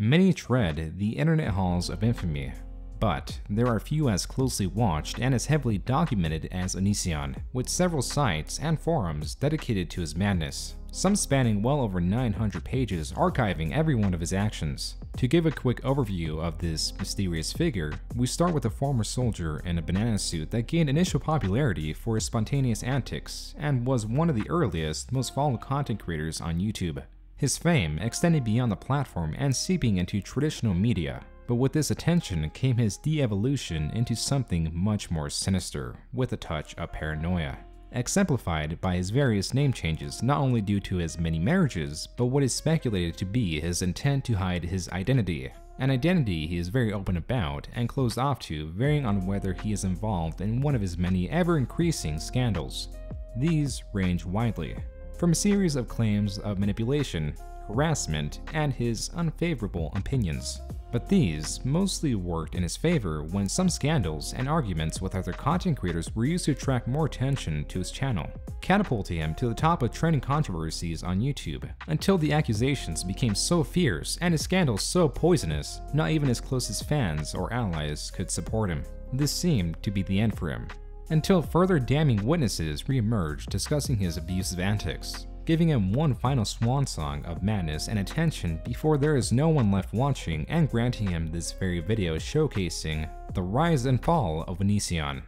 Many tread the internet halls of infamy, but there are few as closely watched and as heavily documented as Onision, with several sites and forums dedicated to his madness, some spanning well over 900 pages archiving every one of his actions. To give a quick overview of this mysterious figure, we start with a former soldier in a banana suit that gained initial popularity for his spontaneous antics and was one of the earliest, most followed content creators on YouTube. His fame extended beyond the platform and seeping into traditional media, but with this attention came his de-evolution into something much more sinister, with a touch of paranoia, exemplified by his various name changes not only due to his many marriages, but what is speculated to be his intent to hide his identity, an identity he is very open about and closed off to, varying on whether he is involved in one of his many ever-increasing scandals. These range widely, from a series of claims of manipulation, harassment, and his unfavorable opinions. But these mostly worked in his favor when some scandals and arguments with other content creators were used to attract more attention to his channel, catapulting him to the top of trending controversies on YouTube, until the accusations became so fierce and his scandals so poisonous, not even his closest fans or allies could support him. This seemed to be the end for him, until further damning witnesses re-emerged discussing his abusive antics, giving him one final swan song of madness and attention before there is no one left watching, and granting him this very video showcasing the rise and fall of Onision.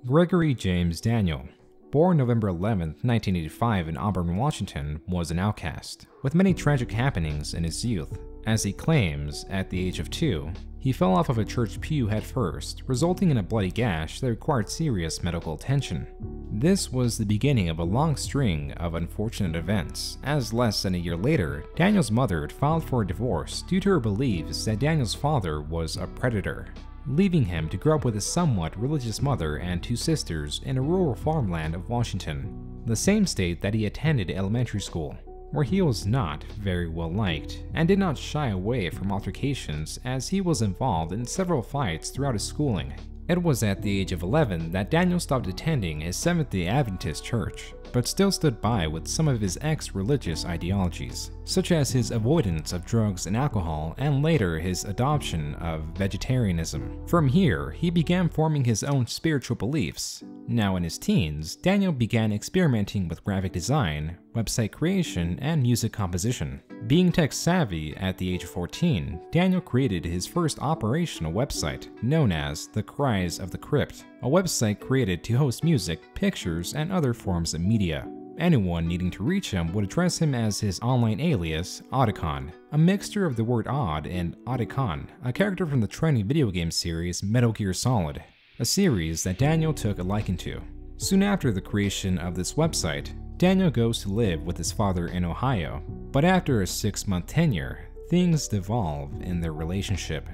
Gregory James Daniel, born November 11, 1985 in Auburn, Washington, was an outcast, with many tragic happenings in his youth. As he claims, at the age of 2, he fell off of a church pew head first, resulting in a bloody gash that required serious medical attention. This was the beginning of a long string of unfortunate events, as less than a year later, Daniel's mother had filed for a divorce due to her beliefs that Daniel's father was a predator, leaving him to grow up with a somewhat religious mother and 2 sisters in a rural farmland of Washington, the same state that he attended elementary school, where he was not very well liked, and did not shy away from altercations as he was involved in several fights throughout his schooling. It was at the age of 11 that Daniel stopped attending his Seventh-day Adventist church, but still stood by with some of his ex-religious ideologies, such as his avoidance of drugs and alcohol, and later his adoption of vegetarianism. From here, he began forming his own spiritual beliefs. Now in his teens, Daniel began experimenting with graphic design, website creation, and music composition. Being tech-savvy at the age of 14, Daniel created his first operational website, known as The Cries of the Crypt, a website created to host music, pictures, and other forms of media. Anyone needing to reach him would address him as his online alias, Oddicon, a mixture of the word odd and Oddicon, a character from the trending video game series Metal Gear Solid, a series that Daniel took a liking to. Soon after the creation of this website, Daniel goes to live with his father in Ohio, but after a 6-month tenure, things devolve in their relationship,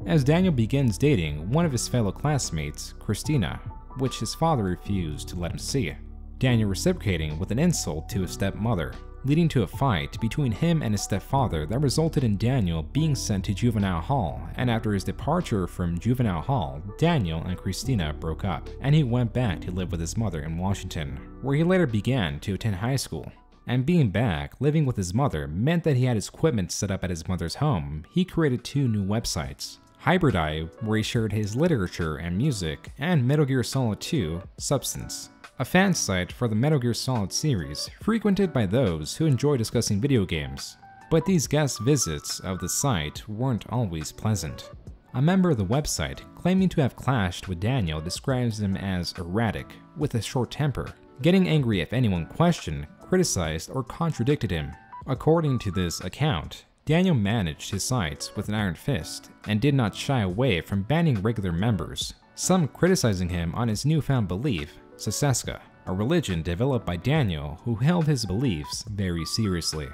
as Daniel begins dating one of his fellow classmates, Christina, which his father refused to let him see. Daniel reciprocating with an insult to his stepmother, leading to a fight between him and his stepfather that resulted in Daniel being sent to juvenile hall, and after his departure from juvenile hall, Daniel and Christina broke up, and he went back to live with his mother in Washington, where he later began to attend high school. And being back, living with his mother meant that he had his equipment set up at his mother's home. He created 2 new websites, Hybrid Eye, where he shared his literature and music, and Metal Gear Solid 2, Substance, a fan site for the Metal Gear Solid series, frequented by those who enjoy discussing video games. But these guest visits of the site weren't always pleasant. A member of the website, claiming to have clashed with Daniel, describes him as erratic, with a short temper, getting angry if anyone questioned, criticized, or contradicted him. According to this account, Daniel managed his sites with an iron fist and did not shy away from banning regular members, some criticizing him on his newfound belief, Seseska, a religion developed by Daniel who held his beliefs very seriously.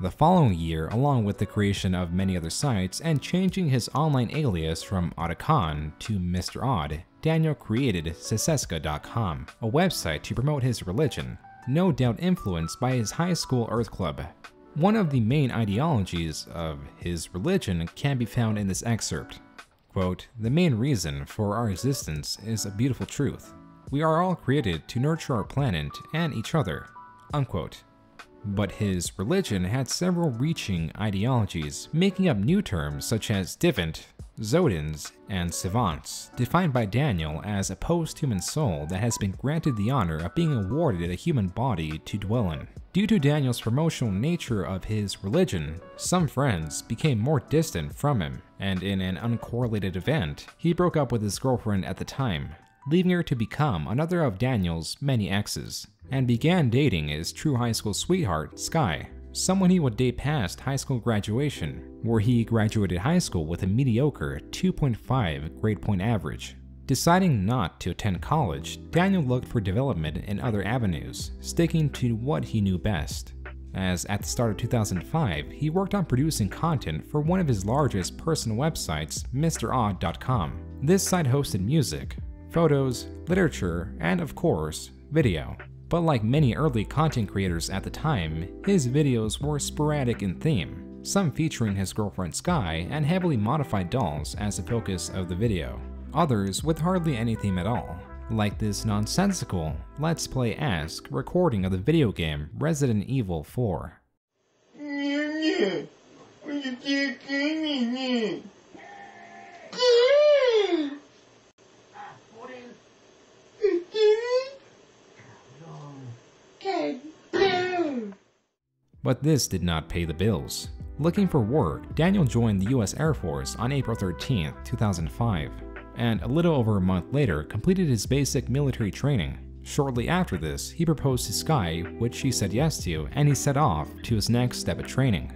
The following year, along with the creation of many other sites and changing his online alias from Oddicon to Mr. Odd, Daniel created Seseska.com, a website to promote his religion, no doubt influenced by his high school Earth Club. One of the main ideologies of his religion can be found in this excerpt. Quote, "The main reason for our existence is a beautiful truth. We are all created to nurture our planet and each other." Unquote. But his religion had several reaching ideologies, making up new terms such as Divant, Zodins, and Savants, defined by Daniel as a post-human soul that has been granted the honor of being awarded a human body to dwell in. Due to Daniel's promotional nature of his religion, some friends became more distant from him, and in an uncorrelated event, he broke up with his girlfriend at the time, leaving her to become another of Daniel's many exes, and began dating his true high school sweetheart, Sky, someone he would date past high school graduation, where he graduated high school with a mediocre 2.5 grade point average. Deciding not to attend college, Daniel looked for development in other avenues, sticking to what he knew best. As at the start of 2005, he worked on producing content for one of his largest personal websites, MrOdd.com. This site hosted music, photos, literature, and of course, video. But like many early content creators at the time, his videos were sporadic in theme, some featuring his girlfriend Sky and heavily modified dolls as the focus of the video. Others with hardly any theme at all, like this nonsensical Let's Play-esque recording of the video game Resident Evil 4. But this did not pay the bills. Looking for work, Daniel joined the US Air Force on April 13, 2005, and a little over a month later completed his basic military training. Shortly after this, he proposed to Sky, which she said yes to, and he set off to his next step of training.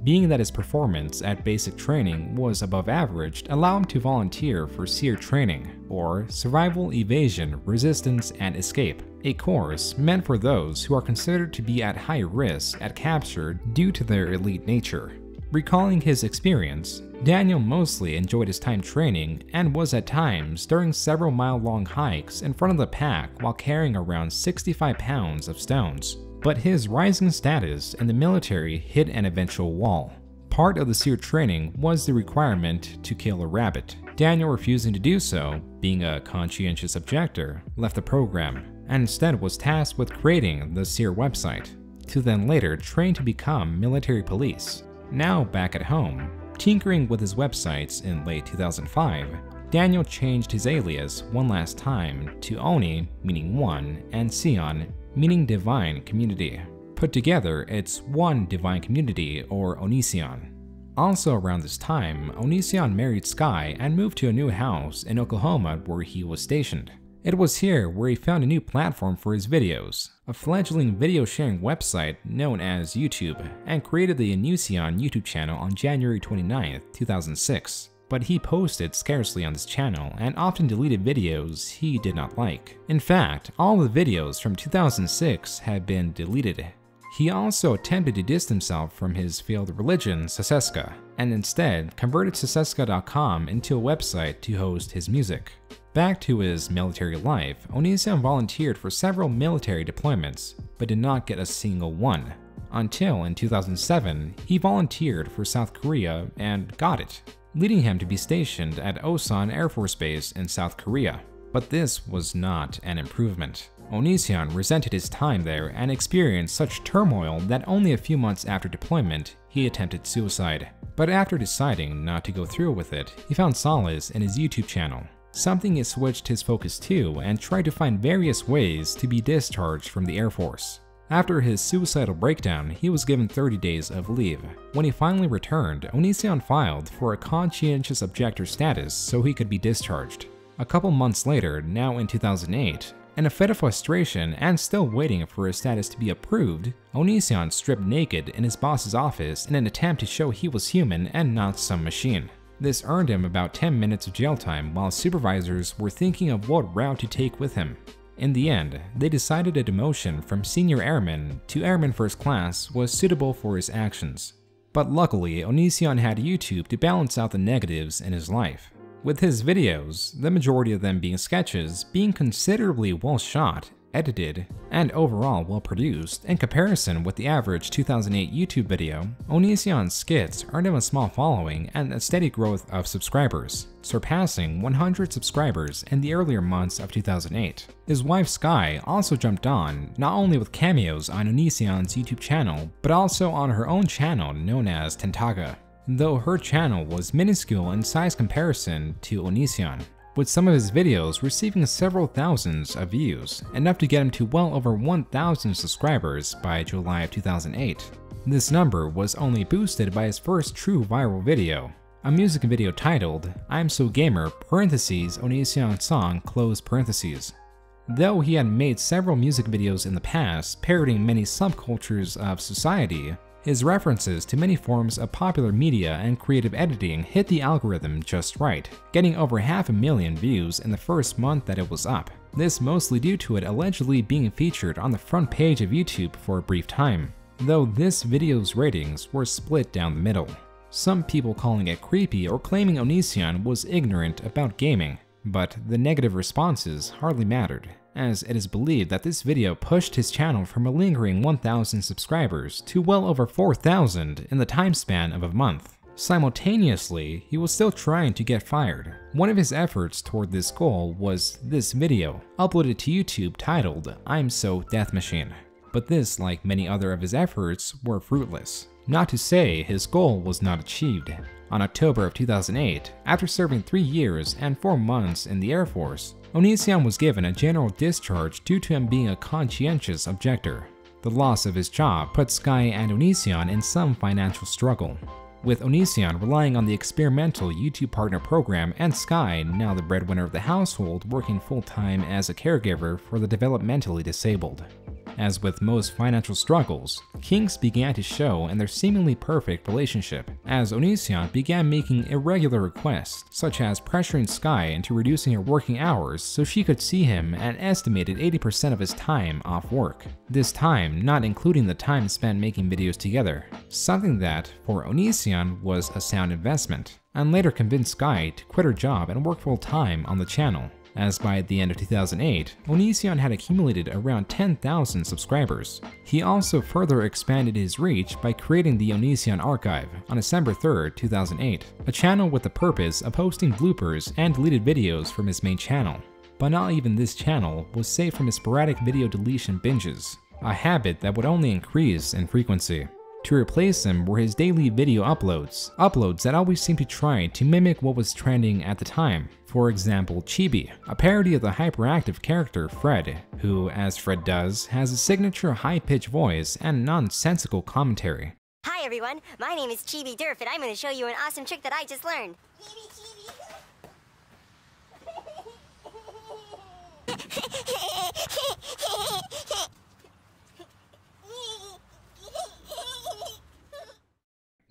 Being that his performance at basic training was above average, allowed him to volunteer for SEER training, or Survival, Evasion, Resistance, and Escape, a course meant for those who are considered to be at high risk at capture due to their elite nature. Recalling his experience, Daniel mostly enjoyed his time training and was at times during several mile-long hikes in front of the pack while carrying around 65 pounds of stones. But his rising status in the military hit an eventual wall. Part of the SEER training was the requirement to kill a rabbit. Daniel, refusing to do so, being a conscientious objector, left the program, and instead was tasked with creating the SEER website, to then later train to become military police. Now back at home, tinkering with his websites in late 2005, Daniel changed his alias one last time to Oni, meaning one, and Sion, meaning divine community. Put together, it's one divine community, or Onision. Also around this time, Onision married Sky and moved to a new house in Oklahoma where he was stationed. It was here where he found a new platform for his videos, a fledgling video sharing website known as YouTube, and created the Onision YouTube channel on January 29, 2006. But he posted scarcely on this channel and often deleted videos he did not like. In fact, all the videos from 2006 had been deleted. He also attempted to distance himself from his failed religion, Seseska, and instead converted Seseska.com into a website to host his music. Back to his military life, Onision volunteered for several military deployments, but did not get a single one. Until in 2007, he volunteered for South Korea and got it, leading him to be stationed at Osan Air Force Base in South Korea. But this was not an improvement. Onision resented his time there and experienced such turmoil that only a few months after deployment, he attempted suicide. But after deciding not to go through with it, he found solace in his YouTube channel, something he switched his focus to and tried to find various ways to be discharged from the Air Force. After his suicidal breakdown, he was given 30 days of leave. When he finally returned, Onision filed for a conscientious objector status so he could be discharged. A couple months later, now in 2008, in a fit of frustration and still waiting for his status to be approved, Onision stripped naked in his boss's office in an attempt to show he was human and not some machine. This earned him about 10 minutes of jail time while supervisors were thinking of what route to take with him. In the end, they decided a demotion from senior airman to airman first class was suitable for his actions. But luckily, Onision had YouTube to balance out the negatives in his life. With his videos, the majority of them being sketches, being considerably well shot, edited, and overall well produced. In comparison with the average 2008 YouTube video, Onision's skits earned him a small following and a steady growth of subscribers, surpassing 100 subscribers in the earlier months of 2008. His wife Sky also jumped on, not only with cameos on Onision's YouTube channel, but also on her own channel known as Tentaga, though her channel was minuscule in size comparison to Onision, with some of his videos receiving several thousands of views, enough to get him to well over 1,000 subscribers by July of 2008. This number was only boosted by his first true viral video, a music video titled I'm So Gamer Onision Song . Though he had made several music videos in the past parodying many subcultures of society, his references to many forms of popular media and creative editing hit the algorithm just right, getting over 500,000 views in the first month that it was up. This mostly due to it allegedly being featured on the front page of YouTube for a brief time, though this video's ratings were split down the middle. Some people calling it creepy or claiming Onision was ignorant about gaming, but the negative responses hardly mattered, as it is believed that this video pushed his channel from a lingering 1,000 subscribers to well over 4,000 in the time span of a month. Simultaneously, he was still trying to get fired. One of his efforts toward this goal was this video, uploaded to YouTube titled I'm So Death Machine. But this, like many other of his efforts, were fruitless. Not to say his goal was not achieved. On October of 2008, after serving 3 years and 4 months in the Air Force, Onision was given a general discharge due to him being a conscientious objector. The loss of his job put Sky and Onision in some financial struggle, with Onision relying on the experimental YouTube Partner program and Sky, now the breadwinner of the household, working full-time as a caregiver for the developmentally disabled. As with most financial struggles, kinks began to show in their seemingly perfect relationship, as Onision began making irregular requests, such as pressuring Sky into reducing her working hours so she could see him an estimated 80% of his time off work. This time not including the time spent making videos together, something that, for Onision, was a sound investment, and later convinced Sky to quit her job and work full-time on the channel, as by the end of 2008, Onision had accumulated around 10,000 subscribers. He also further expanded his reach by creating the Onision Archive on December 3, 2008, a channel with the purpose of hosting bloopers and deleted videos from his main channel. But not even this channel was safe from his sporadic video deletion binges, a habit that would only increase in frequency. To replace them were his daily video uploads that always seemed to try to mimic what was trending at the time. For example, Chibi, a parody of the hyperactive character Fred, who, as Fred does, has a signature high-pitched voice and nonsensical commentary. Hi everyone, my name is Chibi Durf and I'm going to show you an awesome trick that I just learned.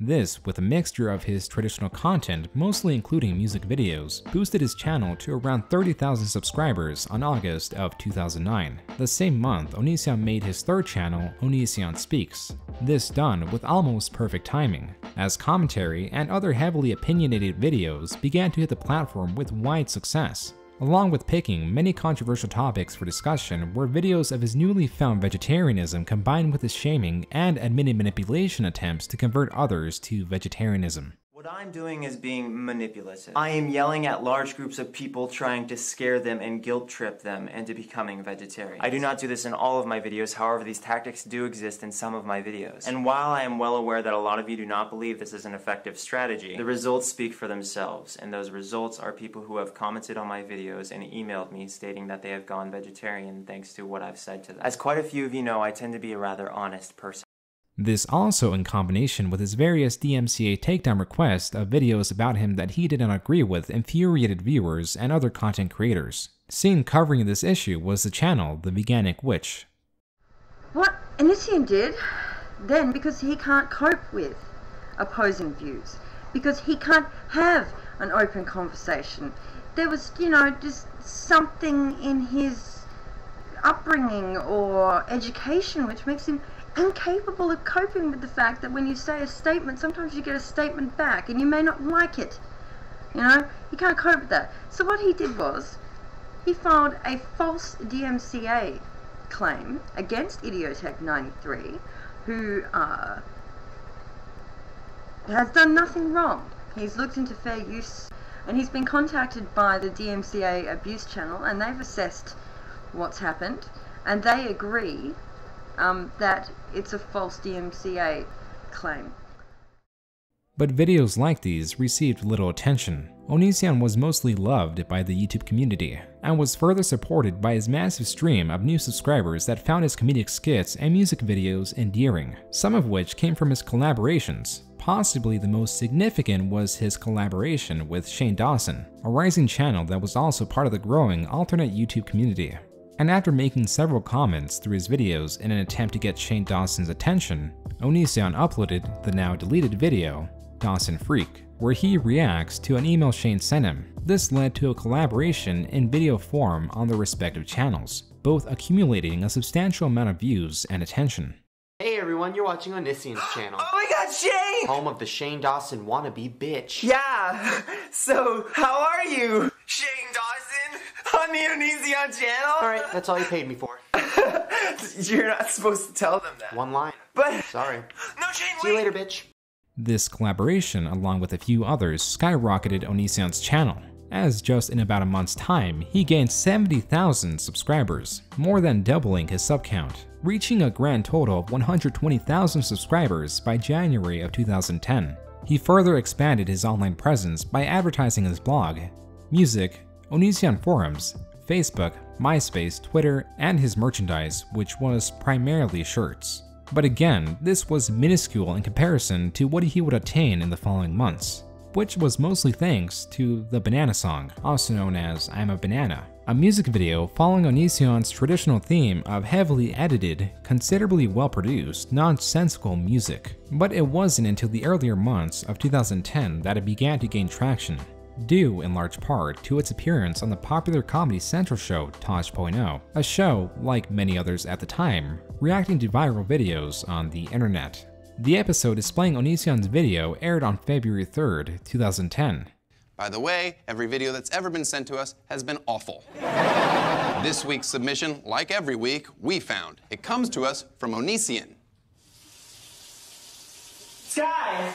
This, with a mixture of his traditional content, mostly including music videos, boosted his channel to around 30,000 subscribers on August of 2009. The same month, Onision made his third channel, Onision Speaks. This done with almost perfect timing, as commentary and other heavily opinionated videos began to hit the platform with wide success. Along with picking many controversial topics for discussion were videos of his newly found vegetarianism combined with his shaming and admitted manipulation attempts to convert others to vegetarianism. What I'm doing is being manipulative. I am yelling at large groups of people trying to scare them and guilt trip them into becoming vegetarian. I do not do this in all of my videos, however these tactics do exist in some of my videos. And while I am well aware that a lot of you do not believe this is an effective strategy, the results speak for themselves, and those results are people who have commented on my videos and emailed me stating that they have gone vegetarian thanks to what I've said to them. As quite a few of you know, I tend to be a rather honest person. This also in combination with his various DMCA takedown requests of videos about him that he did not agree with infuriated viewers and other content creators. Seen covering this issue was the channel The Veganic Witch. What Onision did then, because he can't cope with opposing views, because he can't have an open conversation. There was, just something in his upbringing or education which makes him incapable of coping with the fact that when you say a statement, sometimes you get a statement back and you may not like it. He can't cope with that. So what he did was, he filed a false DMCA claim against Idiotech93, who has done nothing wrong. He's looked into fair use, and he's been contacted by the DMCA abuse channel, and they've assessed what's happened, and they agree that it's a false DMCA claim. But videos like these received little attention. Onision was mostly loved by the YouTube community, and was further supported by his massive stream of new subscribers that found his comedic skits and music videos endearing, some of which came from his collaborations. Possibly the most significant was his collaboration with Shane Dawson, a rising channel that was also part of the growing alternate YouTube community. And after making several comments through his videos in an attempt to get Shane Dawson's attention, Onision uploaded the now deleted video, Dawson Freak, where he reacts to an email Shane sent him. This led to a collaboration in video form on their respective channels, both accumulating a substantial amount of views and attention. Hey everyone, you're watching Onision's channel. Oh my god, Shane! Home of the Shane Dawson wannabe bitch. Yeah, so how are you? Shane Dawson on the Onision channel? Alright, that's all you paid me for. You're not supposed to tell them that. One line. But sorry. No, Shane, See you later, bitch. This collaboration, along with a few others, skyrocketed Onision's channel, as just in about a month's time, he gained 70,000 subscribers, more than doubling his sub count, reaching a grand total of 120,000 subscribers by January of 2010. He further expanded his online presence by advertising his blog, music, Onision forums, Facebook, MySpace, Twitter, and his merchandise, which was primarily shirts. But again, this was minuscule in comparison to what he would attain in the following months, which was mostly thanks to the Banana song, also known as I'm a Banana, a music video following Onision's traditional theme of heavily edited, considerably well-produced, nonsensical music. But it wasn't until the earlier months of 2010 that it began to gain traction, due in large part to its appearance on the popular Comedy Central show Tosh.0, a show, like many others at the time, reacting to viral videos on the internet. The episode displaying Onision's video aired on February 3rd, 2010. By the way, every video that's ever been sent to us has been awful. This week's submission, like every week, we found. It comes to us from Onision. Sky!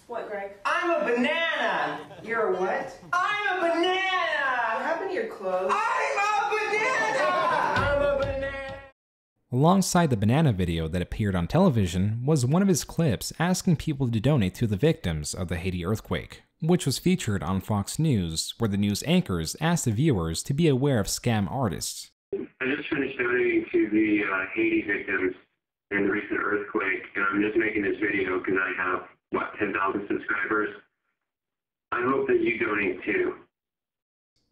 What, Greg? I'm a banana! You're a what? I'm a banana! What happened to your clothes? I'm a banana! I'm a banana! Alongside the Banana video that appeared on television was one of his clips asking people to donate to the victims of the Haiti earthquake, which was featured on Fox News, where the news anchors asked the viewers to be aware of scam artists. I just finished donating to the Haiti victims in the recent earthquake, and I'm just making this video because I have, 10,000 subscribers. I hope that you donate too.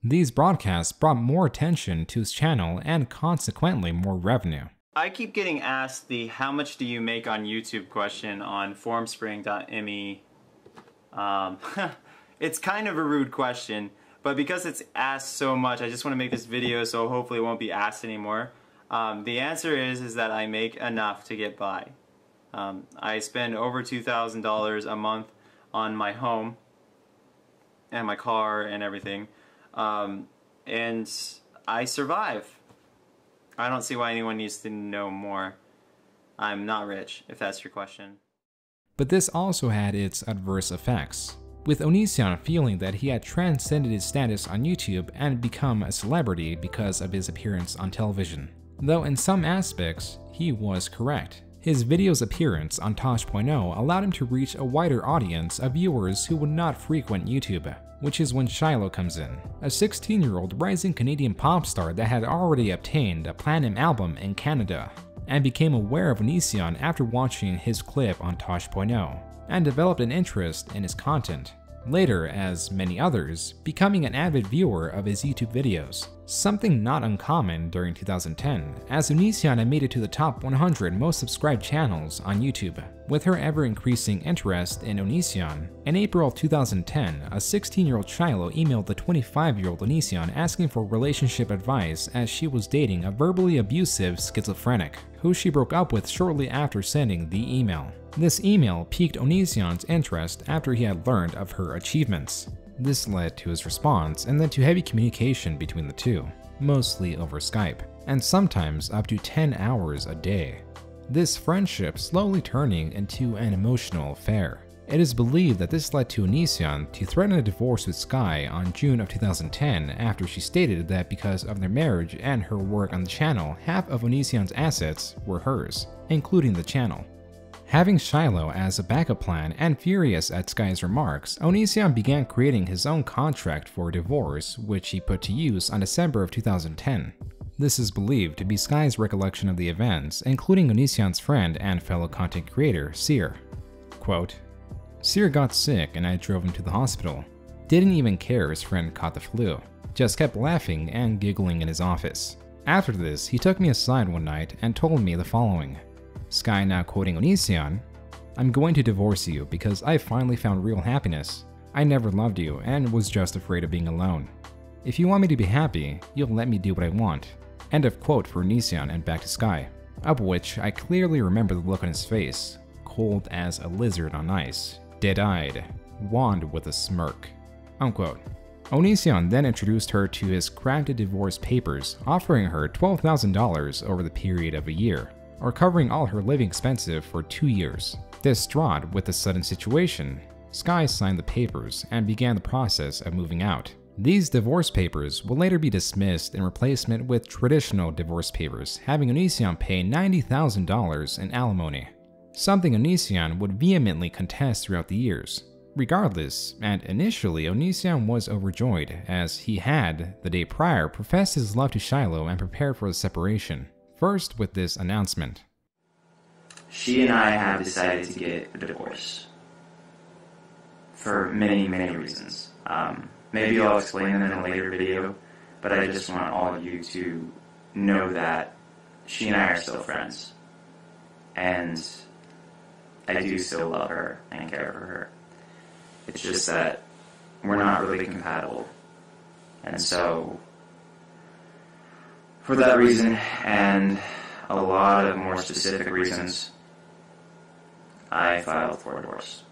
These broadcasts brought more attention to his channel and consequently more revenue. I keep getting asked the how much do you make on YouTube question on formspring.me. It's kind of a rude question, but because it's asked so much, I just want to make this video so hopefully it won't be asked anymore. The answer is that I make enough to get by. I spend over $2,000 a month on my home and my car and everything, and I survive. I don't see why anyone needs to know more. I'm not rich, if that's your question. But this also had its adverse effects, with Onision feeling that he had transcended his status on YouTube and become a celebrity because of his appearance on television. Though in some aspects, he was correct. His video's appearance on Tosh.0 allowed him to reach a wider audience of viewers who would not frequent YouTube, which is when Shiloh comes in, a 16-year-old rising Canadian pop star that had already obtained a platinum album in Canada, and became aware of Onision after watching his clip on Tosh.0, and developed an interest in his content. Later, as many others, becoming an avid viewer of his YouTube videos, something not uncommon during 2010, as Onision had made it to the top 100 most subscribed channels on YouTube. With her ever-increasing interest in Onision, in April of 2010, a 16-year-old Shiloh emailed the 25-year-old Onision asking for relationship advice as she was dating a verbally abusive schizophrenic, who she broke up with shortly after sending the email. This email piqued Onision's interest after he had learned of her achievements. This led to his response and then to heavy communication between the two. mostly over Skype, and sometimes up to 10 hours a day. This friendship slowly turning into an emotional affair. It is believed that this led to Onision to threaten a divorce with Sky on June of 2010 after she stated that because of their marriage and her work on the channel, half of Onision's assets were hers, including the channel. Having Shiloh as a backup plan and furious at Sky's remarks, Onision began creating his own contract for divorce, which he put to use on December of 2010. This is believed to be Sky's recollection of the events, including Onision's friend and fellow content creator, Seer. Quote, "Seer got sick and I drove him to the hospital. Didn't even care his friend caught the flu. Just kept laughing and giggling in his office. After this, he took me aside one night and told me the following." Sky now quoting Onision, "I'm going to divorce you because I finally found real happiness. I never loved you and was just afraid of being alone. If you want me to be happy, you'll let me do what I want." End of quote for Onision and back to Sky, of which I clearly remember the look on his face, cold as a lizard on ice, dead-eyed, wand with a smirk, unquote. Onision then introduced her to his crafted divorce papers, offering her $12,000 over the period of a year, or covering all her living expenses for 2 years. Distraught with the sudden situation, Sky signed the papers and began the process of moving out. These divorce papers will later be dismissed in replacement with traditional divorce papers, having Onision pay $90,000 in alimony, something Onision would vehemently contest throughout the years. Regardless, and initially Onision was overjoyed as he had, the day prior, professed his love to Shiloh and prepared for the separation. First with this announcement. She and I have decided to get a divorce. For many, many reasons. Maybe I'll explain them in a later video, but I just want all of you to know that she and I are still friends. And I do still love her and care for her. It's just that we're not really compatible. And so, for that reason, and a lot of more specific reasons, I filed for divorce.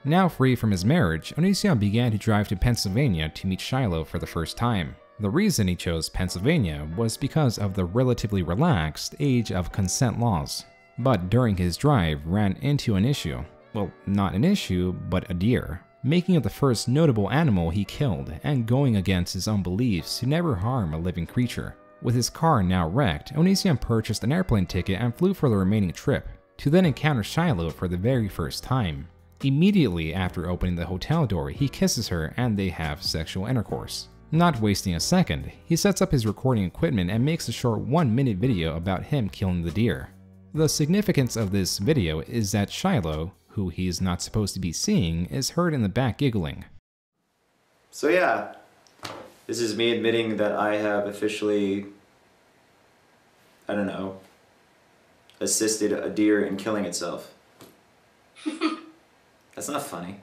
Now free from his marriage, Onision began to drive to Pennsylvania to meet Shiloh for the first time. The reason he chose Pennsylvania was because of the relatively relaxed age of consent laws. But during his drive, ran into an issue. Well, not an issue, but a deer, making it the first notable animal he killed and going against his own beliefs to never harm a living creature. With his car now wrecked, Onision purchased an airplane ticket and flew for the remaining trip, to then encounter Shiloh for the very first time. Immediately after opening the hotel door, he kisses her and they have sexual intercourse. Not wasting a second, he sets up his recording equipment and makes a short 1-minute video about him killing the deer. The significance of this video is that Shiloh, who he's not supposed to be seeing, is heard in the back giggling. So yeah, this is me admitting that I have officially, I don't know, assisted a deer in killing itself. That's not funny.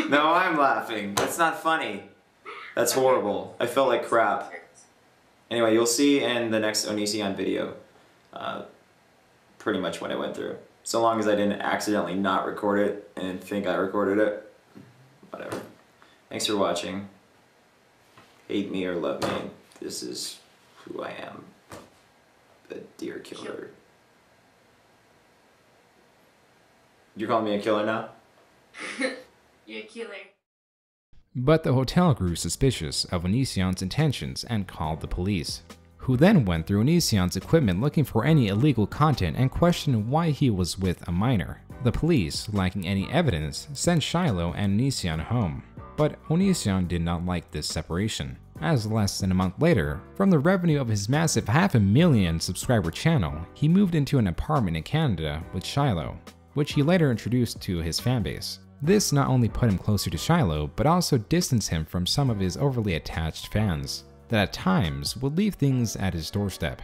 No, I'm laughing. That's not funny. That's horrible. I felt like crap. Anyway, you'll see in the next Onision video pretty much what I went through. So long as I didn't accidentally not record it and think I recorded it. Whatever. Thanks for watching. Hate me or love me. This is who I am. The deer killer. You're calling me a killer now? You're a killer. But the hotel grew suspicious of Onision's intentions and called the police, who then went through Onision's equipment looking for any illegal content and questioned why he was with a minor. The police, lacking any evidence, sent Shiloh and Onision home. But Onision did not like this separation, as less than a month later, from the revenue of his massive 500,000 subscriber channel, he moved into an apartment in Canada with Shiloh, which he later introduced to his fanbase. This not only put him closer to Shiloh, but also distanced him from some of his overly attached fans, that at times would leave things at his doorstep.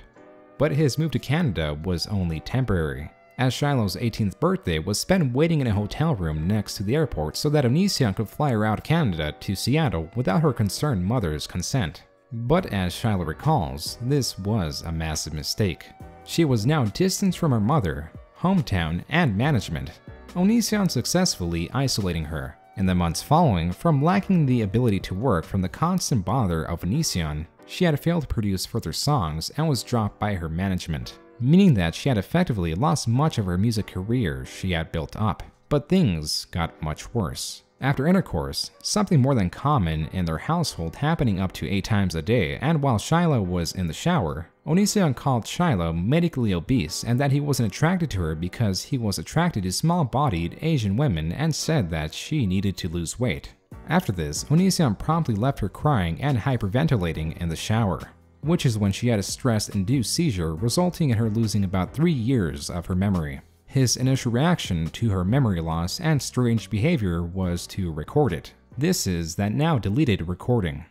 But his move to Canada was only temporary, as Shiloh's 18th birthday was spent waiting in a hotel room next to the airport so that Onision could fly her out of Canada to Seattle without her concerned mother's consent. But as Shiloh recalls, this was a massive mistake. She was now distanced from her mother, hometown, and management. Onision successfully isolating her, In the months following, from lacking the ability to work from the constant bother of Onision, she had failed to produce further songs and was dropped by her management, meaning that she had effectively lost much of her music career she had built up. But things got much worse. After intercourse, something more than common in their household happening up to 8 times a day, and while Shiloh was in the shower, Onision called Shiloh medically obese and that he wasn't attracted to her because he was attracted to small-bodied Asian women and said that she needed to lose weight. After this, Onision promptly left her crying and hyperventilating in the shower, which is when she had a stress-induced seizure resulting in her losing about 3 years of her memory. His initial reaction to her memory loss and strange behavior was to record it. This is that now deleted recording.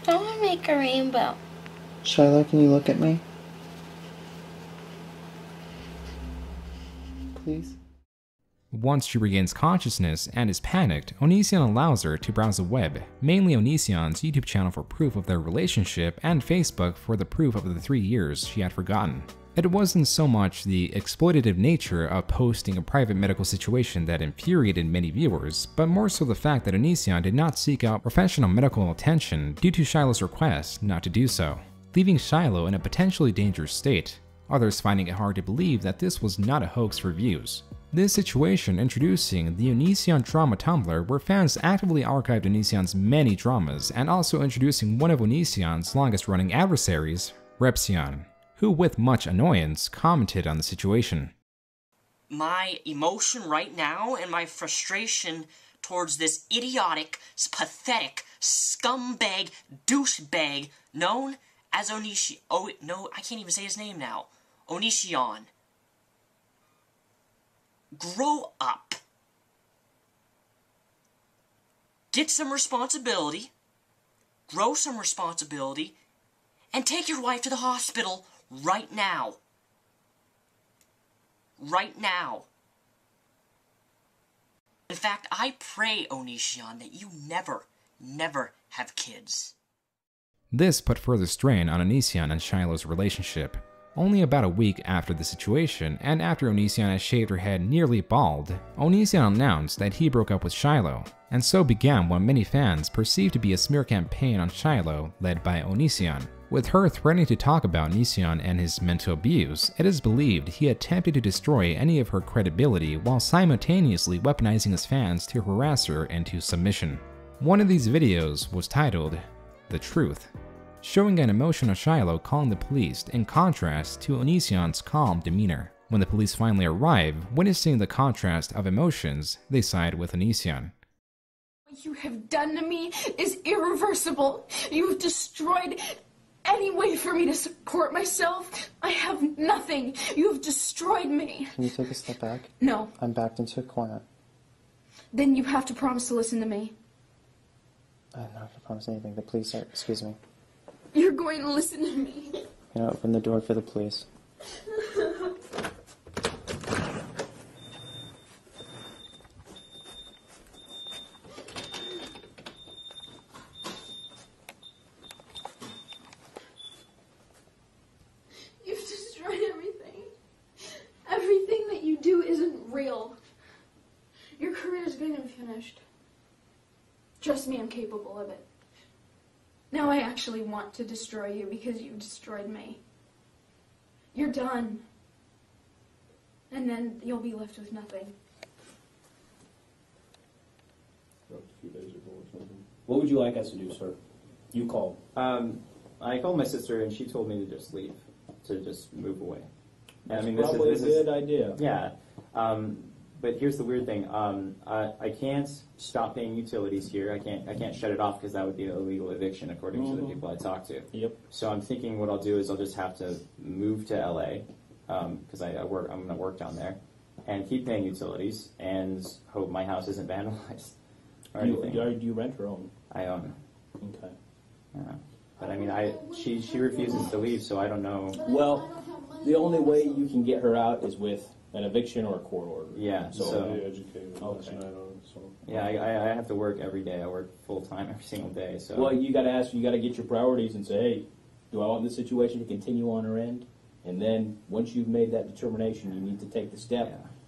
I want to make a rainbow. Shiloh, can you look at me? Please? Once she regains consciousness and is panicked, Onision allows her to browse the web, mainly Onision's YouTube channel for proof of their relationship and Facebook for the proof of the 3 years she had forgotten. It wasn't so much the exploitative nature of posting a private medical situation that infuriated many viewers, but more so the fact that Onision did not seek out professional medical attention due to Shiloh's request not to do so, leaving Shiloh in a potentially dangerous state, others finding it hard to believe that this was not a hoax for views. This situation introducing the Onision Drama Tumblr, where fans actively archived Onision's many dramas, and also introducing one of Onision's longest running adversaries, Repsion, who with much annoyance commented on the situation. My emotion right now and my frustration towards this idiotic, pathetic, scumbag, douchebag known as Onision. Oh, no, I can't even say his name now. Onision. Grow up. Get some responsibility. Grow some responsibility. And take your wife to the hospital right now. Right now. In fact, I pray, Onision, that you never have kids. This put further strain on Onision and Shiloh's relationship. Only about a week after the situation, and after Onision had shaved her head nearly bald, Onision announced that he broke up with Shiloh, and so began what many fans perceived to be a smear campaign on Shiloh led by Onision. With her threatening to talk about Onision and his mental abuse, it is believed he attempted to destroy any of her credibility while simultaneously weaponizing his fans to harass her into submission. One of these videos was titled, "The Truth," showing an emotional Shiloh calling the police in contrast to Onision's calm demeanor. When the police finally arrive, witnessing the contrast of emotions, they side with Onision. What you have done to me is irreversible. You have destroyed any way for me to support myself. I have nothing. You have destroyed me. Can you take a step back? No. I'm backed into a corner. Then you have to promise to listen to me. I'm not going to promise anything. The police are... Excuse me. You're going to listen to me. You know, open the door for the police. You've destroyed everything. Everything that you do isn't real. Your career's been finished. Trust me, I'm capable of it. Now I actually want to destroy you because you destroyed me. You're done. And then you'll be left with nothing. A few days ago or something. What would you like us to do, sir? You called. I called my sister and she told me to just leave, to just move away. And, That's probably a good idea. Yeah. But here's the weird thing. I can't stop paying utilities here. I can't shut it off because that would be an illegal eviction according to the people I talked to. Yep. So I'm thinking what I'll do is I'll just have to move to LA because I'm going to work down there and keep paying utilities and hope my house isn't vandalized or anything. Do you rent or own? I own. Okay. Yeah. But I mean, she refuses to leave, so I don't know. Well, the only way you can get her out is with an eviction or a court order. Yeah, educated. Okay. Yeah, I have to work every day. I work full time every single day. So. Well, you got to get your priorities and say, hey, do I want this situation to continue on her end? And then once you've made that determination, you need to take the step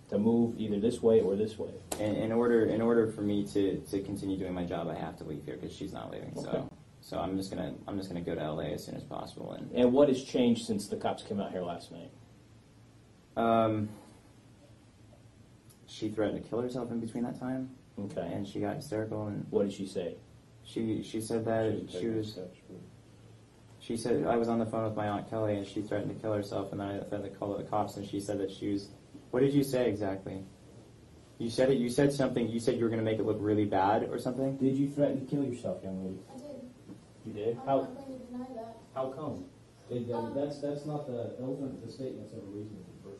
to move either this way or this way. In order for me to continue doing my job, I have to leave here because she's not leaving. Okay. So I'm just gonna go to LA as soon as possible. And what has changed since the cops came out here last night? She threatened to kill herself in between that time. Okay. And she got hysterical. And what did she say? She said that she said I was on the phone with my Aunt Kelly and she threatened to kill herself, and then I threatened to call the cops, and she said that she was. What did you say exactly? You said it. You said something. You said you were going to make it look really bad or something. Did you threaten to kill yourself, young lady? I did. You did? I'm not going to deny that. How come? That's not the statements of a reasonable person.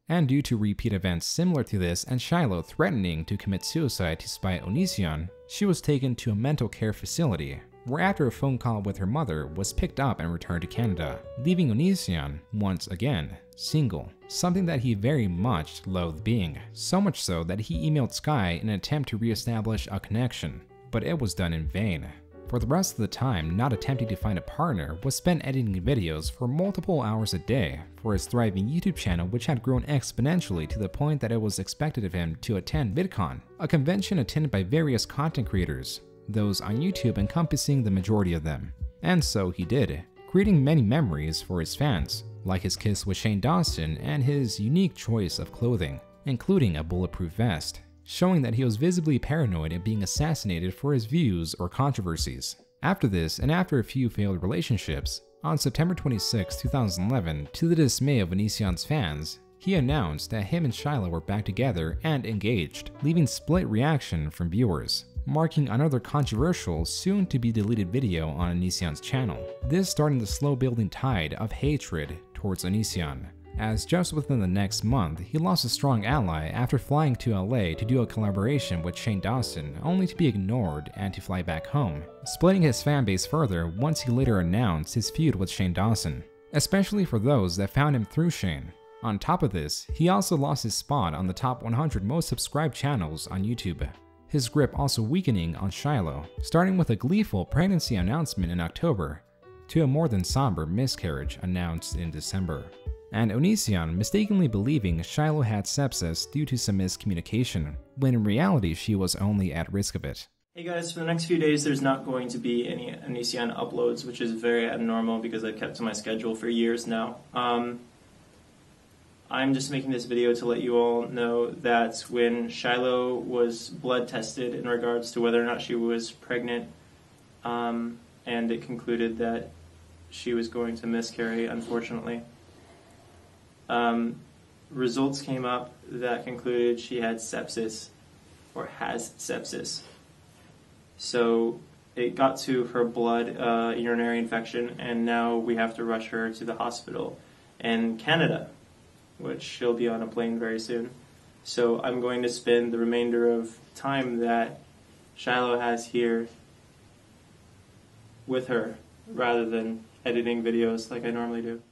And due to repeat events similar to this and Shiloh threatening to commit suicide to spite Onision, she was taken to a mental care facility, where after a phone call with her mother was picked up and returned to Canada, leaving Onision, once again, single, something that he very much loathed being, so much so that he emailed Sky in an attempt to re-establish a connection, but it was done in vain. For the rest of the time not attempting to find a partner was spent editing videos for multiple hours a day for his thriving YouTube channel, which had grown exponentially to the point that it was expected of him to attend VidCon, a convention attended by various content creators, those on YouTube encompassing the majority of them. And so he did, creating many memories for his fans, like his kiss with Shane Dawson and his unique choice of clothing, including a bulletproof vest, showing that he was visibly paranoid of being assassinated for his views or controversies. After this, and after a few failed relationships, on September 26, 2011, to the dismay of Onision's fans, he announced that him and Shiloh were back together and engaged, leaving split reaction from viewers, marking another controversial, soon-to-be-deleted video on Onision's channel. This starting the slow-building tide of hatred towards Onision, as just within the next month, he lost a strong ally after flying to LA to do a collaboration with Shane Dawson, only to be ignored and to fly back home, splitting his fanbase further once he later announced his feud with Shane Dawson, especially for those that found him through Shane. On top of this, he also lost his spot on the top 100 most subscribed channels on YouTube, his grip also weakening on Shiloh, starting with a gleeful pregnancy announcement in October, to a more than somber miscarriage announced in December, and Onision mistakenly believing Shiloh had sepsis due to some miscommunication, when in reality she was only at risk of it. Hey guys, for the next few days there's not going to be any Onision uploads, which is very abnormal because I've kept to my schedule for years now. I'm just making this video to let you all know that when Shiloh was blood tested in regards to whether or not she was pregnant, and it concluded that she was going to miscarry, unfortunately. Results came up that concluded she had sepsis, or has sepsis. So it got to her blood, urinary infection, and now we have to rush her to the hospital in Canada, which she'll be on a plane very soon. So I'm going to spend the remainder of time that Shiloh has here with her, rather than editing videos like I normally do.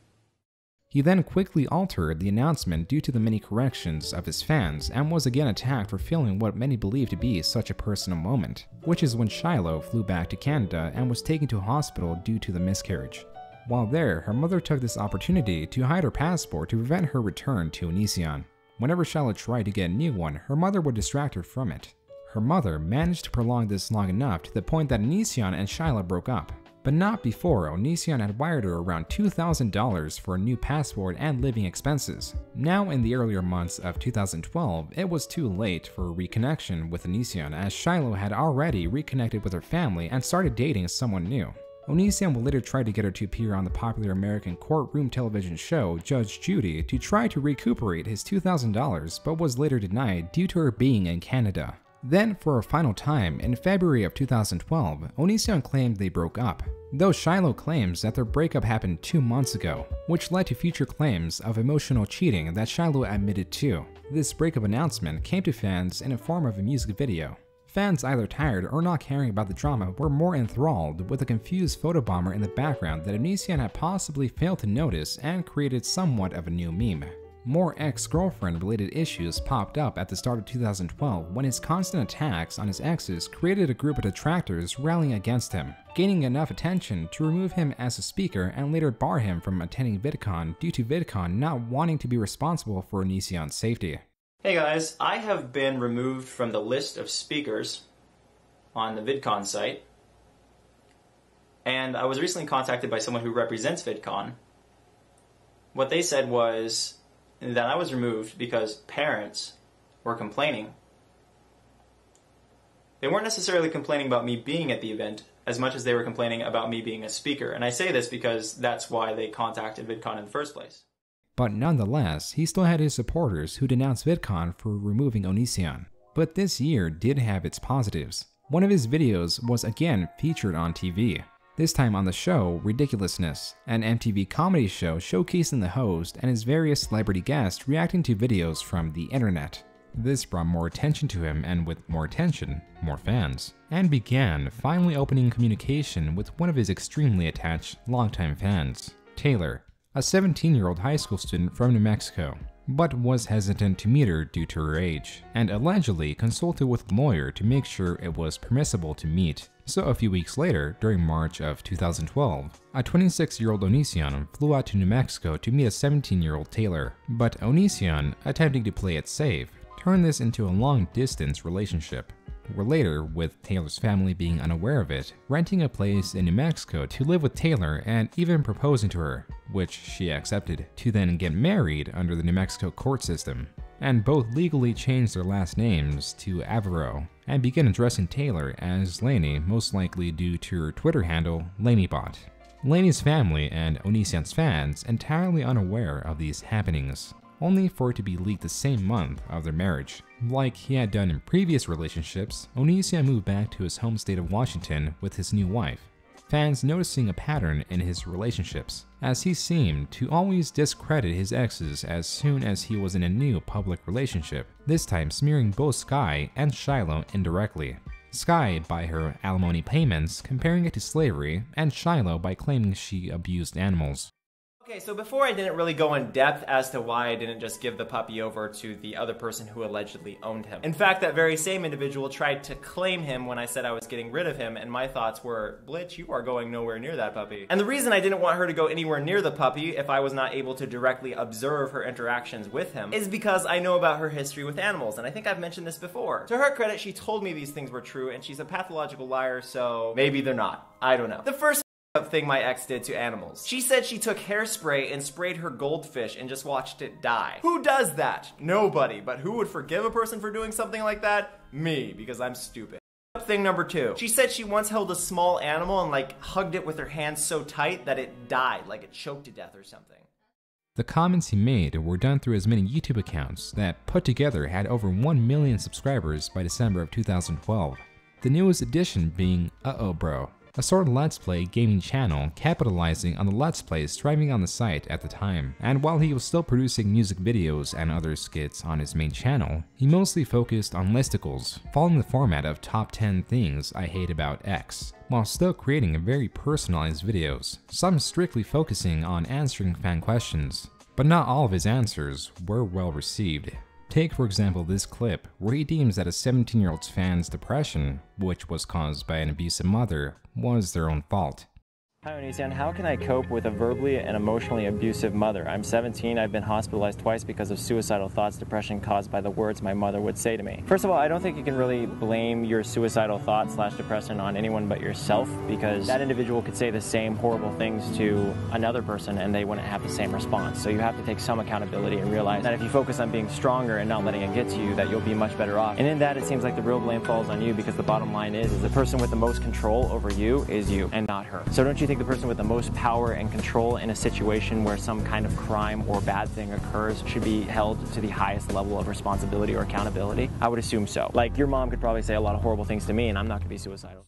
He then quickly altered the announcement due to the many corrections of his fans and was again attacked for filming what many believe to be such a personal moment, which is when Shiloh flew back to Canada and was taken to a hospital due to the miscarriage. While there, her mother took this opportunity to hide her passport to prevent her return to Onision. Whenever Shiloh tried to get a new one, her mother would distract her from it. Her mother managed to prolong this long enough to the point that Onision and Shiloh broke up, but not before Onision had wired her around $2,000 for a new passport and living expenses. Now in the earlier months of 2012, it was too late for a reconnection with Onision, as Shiloh had already reconnected with her family and started dating someone new. Onision would later try to get her to appear on the popular American courtroom television show Judge Judy to try to recuperate his $2,000, but was later denied due to her being in Canada. Then, for a final time, in February of 2012, Onision claimed they broke up, though Shiloh claims that their breakup happened 2 months ago, which led to future claims of emotional cheating that Shiloh admitted to. This breakup announcement came to fans in the form of a music video. Fans either tired or not caring about the drama were more enthralled with a confused photobomber in the background that Onision had possibly failed to notice and created somewhat of a new meme. More ex-girlfriend related issues popped up at the start of 2012 when his constant attacks on his exes created a group of detractors rallying against him, gaining enough attention to remove him as a speaker and later bar him from attending VidCon due to VidCon not wanting to be responsible for Onision's safety. Hey guys, I have been removed from the list of speakers on the VidCon site, and I was recently contacted by someone who represents VidCon. What they said was that I was removed because parents were complaining. They weren't necessarily complaining about me being at the event as much as they were complaining about me being a speaker, and I say this because that's why they contacted VidCon in the first place. But nonetheless, he still had his supporters who denounced VidCon for removing Onision. But this year did have its positives. One of his videos was again featured on TV. This time on the show Ridiculousness, an MTV comedy show showcasing the host and his various celebrity guests reacting to videos from the internet. This brought more attention to him, and with more attention, more fans, and began finally opening communication with one of his extremely attached longtime fans, Taylor, a 17-year-old high school student from New Mexico, but was hesitant to meet her due to her age, and allegedly consulted with a lawyer to make sure it was permissible to meet. So a few weeks later, during March of 2012, a 26-year-old Onision flew out to New Mexico to meet a 17-year-old Taylor, but Onision, attempting to play it safe, turned this into a long-distance relationship, where later, with Taylor's family being unaware of it, renting a place in New Mexico to live with Taylor and even proposing to her, which she accepted, to then get married under the New Mexico court system, and both legally changed their last names to Avila and began addressing Taylor as Laney, most likely due to her Twitter handle LaMeBot. Laney's family and Onision's fans entirely unaware of these happenings, only for it to be leaked the same month of their marriage. Like he had done in previous relationships, Onision moved back to his home state of Washington with his new wife, fans noticing a pattern in his relationships, as he seemed to always discredit his exes as soon as he was in a new public relationship, this time smearing both Sky and Shiloh indirectly. Sky by her alimony payments, comparing it to slavery, and Shiloh by claiming she abused animals. Okay, so before I didn't really go in depth as to why I didn't just give the puppy over to the other person who allegedly owned him. In fact, that very same individual tried to claim him when I said I was getting rid of him, and my thoughts were, Blitch, you are going nowhere near that puppy. And the reason I didn't want her to go anywhere near the puppy if I was not able to directly observe her interactions with him is because I know about her history with animals, and I think I've mentioned this before. To her credit, she told me these things were true, and she's a pathological liar, so maybe they're not. I don't know. The first thing my ex did to animals. She said she took hairspray and sprayed her goldfish and just watched it die. Who does that? Nobody. But who would forgive a person for doing something like that? Me, because I'm stupid. Thing number 2. She said she once held a small animal and like hugged it with her hands so tight that it died, like it choked to death or something. The comments he made were done through his many YouTube accounts that put together had over 1 million subscribers by December of 2012. The newest addition being Uh-Oh Bro, a sort of Let's Play gaming channel capitalizing on the Let's Plays thriving on the site at the time. And while he was still producing music videos and other skits on his main channel, he mostly focused on listicles, following the format of Top 10 Things I Hate About X, while still creating very personalized videos, some strictly focusing on answering fan questions. But not all of his answers were well received. Take for example this clip where he deems that a 17-year-old fan's depression, which was caused by an abusive mother, was their own fault. Hi Onision, how can I cope with a verbally and emotionally abusive mother? I'm 17, I've been hospitalized twice because of suicidal thoughts, depression caused by the words my mother would say to me. First of all, I don't think you can really blame your suicidal thoughts / depression on anyone but yourself, because that individual could say the same horrible things to another person and they wouldn't have the same response. So you have to take some accountability and realize that if you focus on being stronger and not letting it get to you, that you'll be much better off. And in that, it seems like the real blame falls on you, because the bottom line is the person with the most control over you is you and not her. So don't you think the person with the most power and control in a situation where some kind of crime or bad thing occurs should be held to the highest level of responsibility or accountability? I would assume so. Like, your mom could probably say a lot of horrible things to me and I'm not going to be suicidal.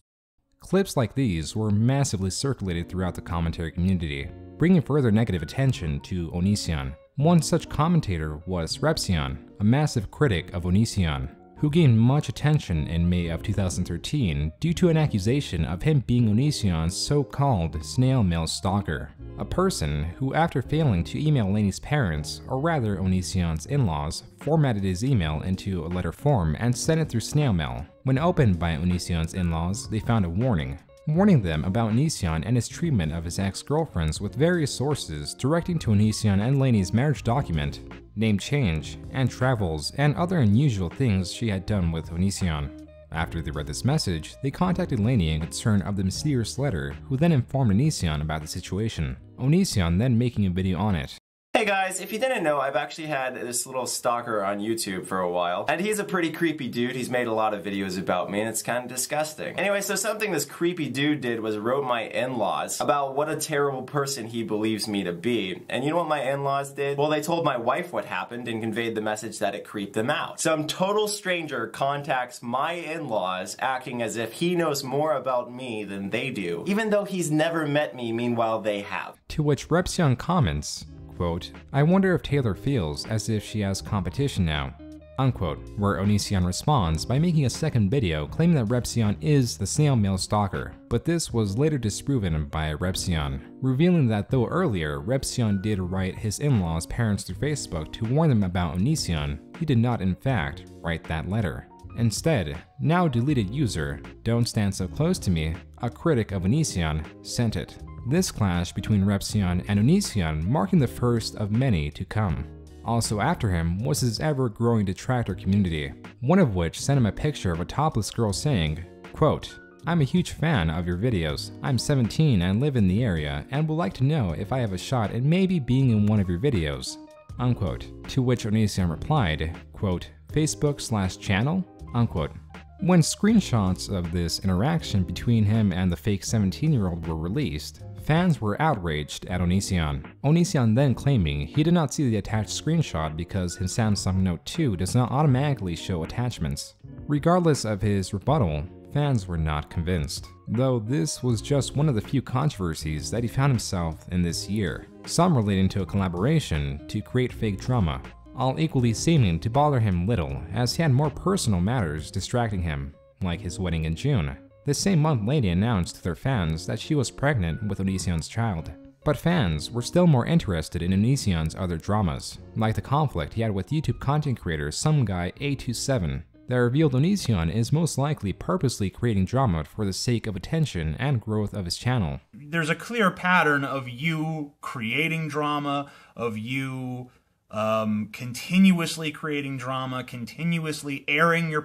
Clips like these were massively circulated throughout the commentary community, bringing further negative attention to Onision. One such commentator was Repsion, a massive critic of Onision, who gained much attention in May of 2013 due to an accusation of him being Onision's so-called snail mail stalker, a person who, after failing to email Laney's parents, or rather Onision's in-laws, formatted his email into a letter form and sent it through snail mail. When opened by Onision's in-laws, they found a warning them about Onision and his treatment of his ex-girlfriends, with various sources directing to Onision and Laney's marriage document, name change, and travels, and other unusual things she had done with Onision. After they read this message, they contacted Laney in concern of the mysterious letter, who then informed Onision about the situation, Onision then making a video on it. Hey guys, if you didn't know, I've actually had this little stalker on YouTube for a while, and he's a pretty creepy dude. He's made a lot of videos about me, and it's kind of disgusting. Anyway, so something this creepy dude did was wrote my in-laws about what a terrible person he believes me to be. And you know what my in-laws did? Well, they told my wife what happened and conveyed the message that it creeped them out. Some total stranger contacts my in-laws acting as if he knows more about me than they do, even though he's never met me, meanwhile they have. To which Repsion comments, quote, "I wonder if Taylor feels as if she has competition now," unquote, where Onision responds by making a second video claiming that Repsion is the snail mail stalker, but this was later disproven by Repsion, revealing that though earlier Repsion did write his in-laws' parents through Facebook to warn them about Onision, he did not in fact write that letter. Instead, now deleted user Don't Stand So Close to Me, a critic of Onision, sent it. This clash between Repsion and Onision marking the first of many to come. Also after him was his ever-growing detractor community, one of which sent him a picture of a topless girl saying, quote, "I'm a huge fan of your videos. I'm 17 and live in the area and would like to know if I have a shot at maybe being in one of your videos," unquote, to which Onision replied, quote, "Facebook/channel?" unquote. When screenshots of this interaction between him and the fake 17-year-old were released, fans were outraged at Onision. Onision then claiming he did not see the attached screenshot because his Samsung Note 2 does not automatically show attachments. Regardless of his rebuttal, fans were not convinced, though this was just one of the few controversies that he found himself in this year, some relating to a collaboration to create fake drama, all equally seeming to bother him little as he had more personal matters distracting him, like his wedding in June. The same month Laney announced to their fans that she was pregnant with Onision's child. But fans were still more interested in Onision's other dramas, like the conflict he had with YouTube content creator SomeGuy827, that revealed Onision is most likely purposely creating drama for the sake of attention and growth of his channel. There's a clear pattern of you creating drama, of you continuously creating drama, continuously airing your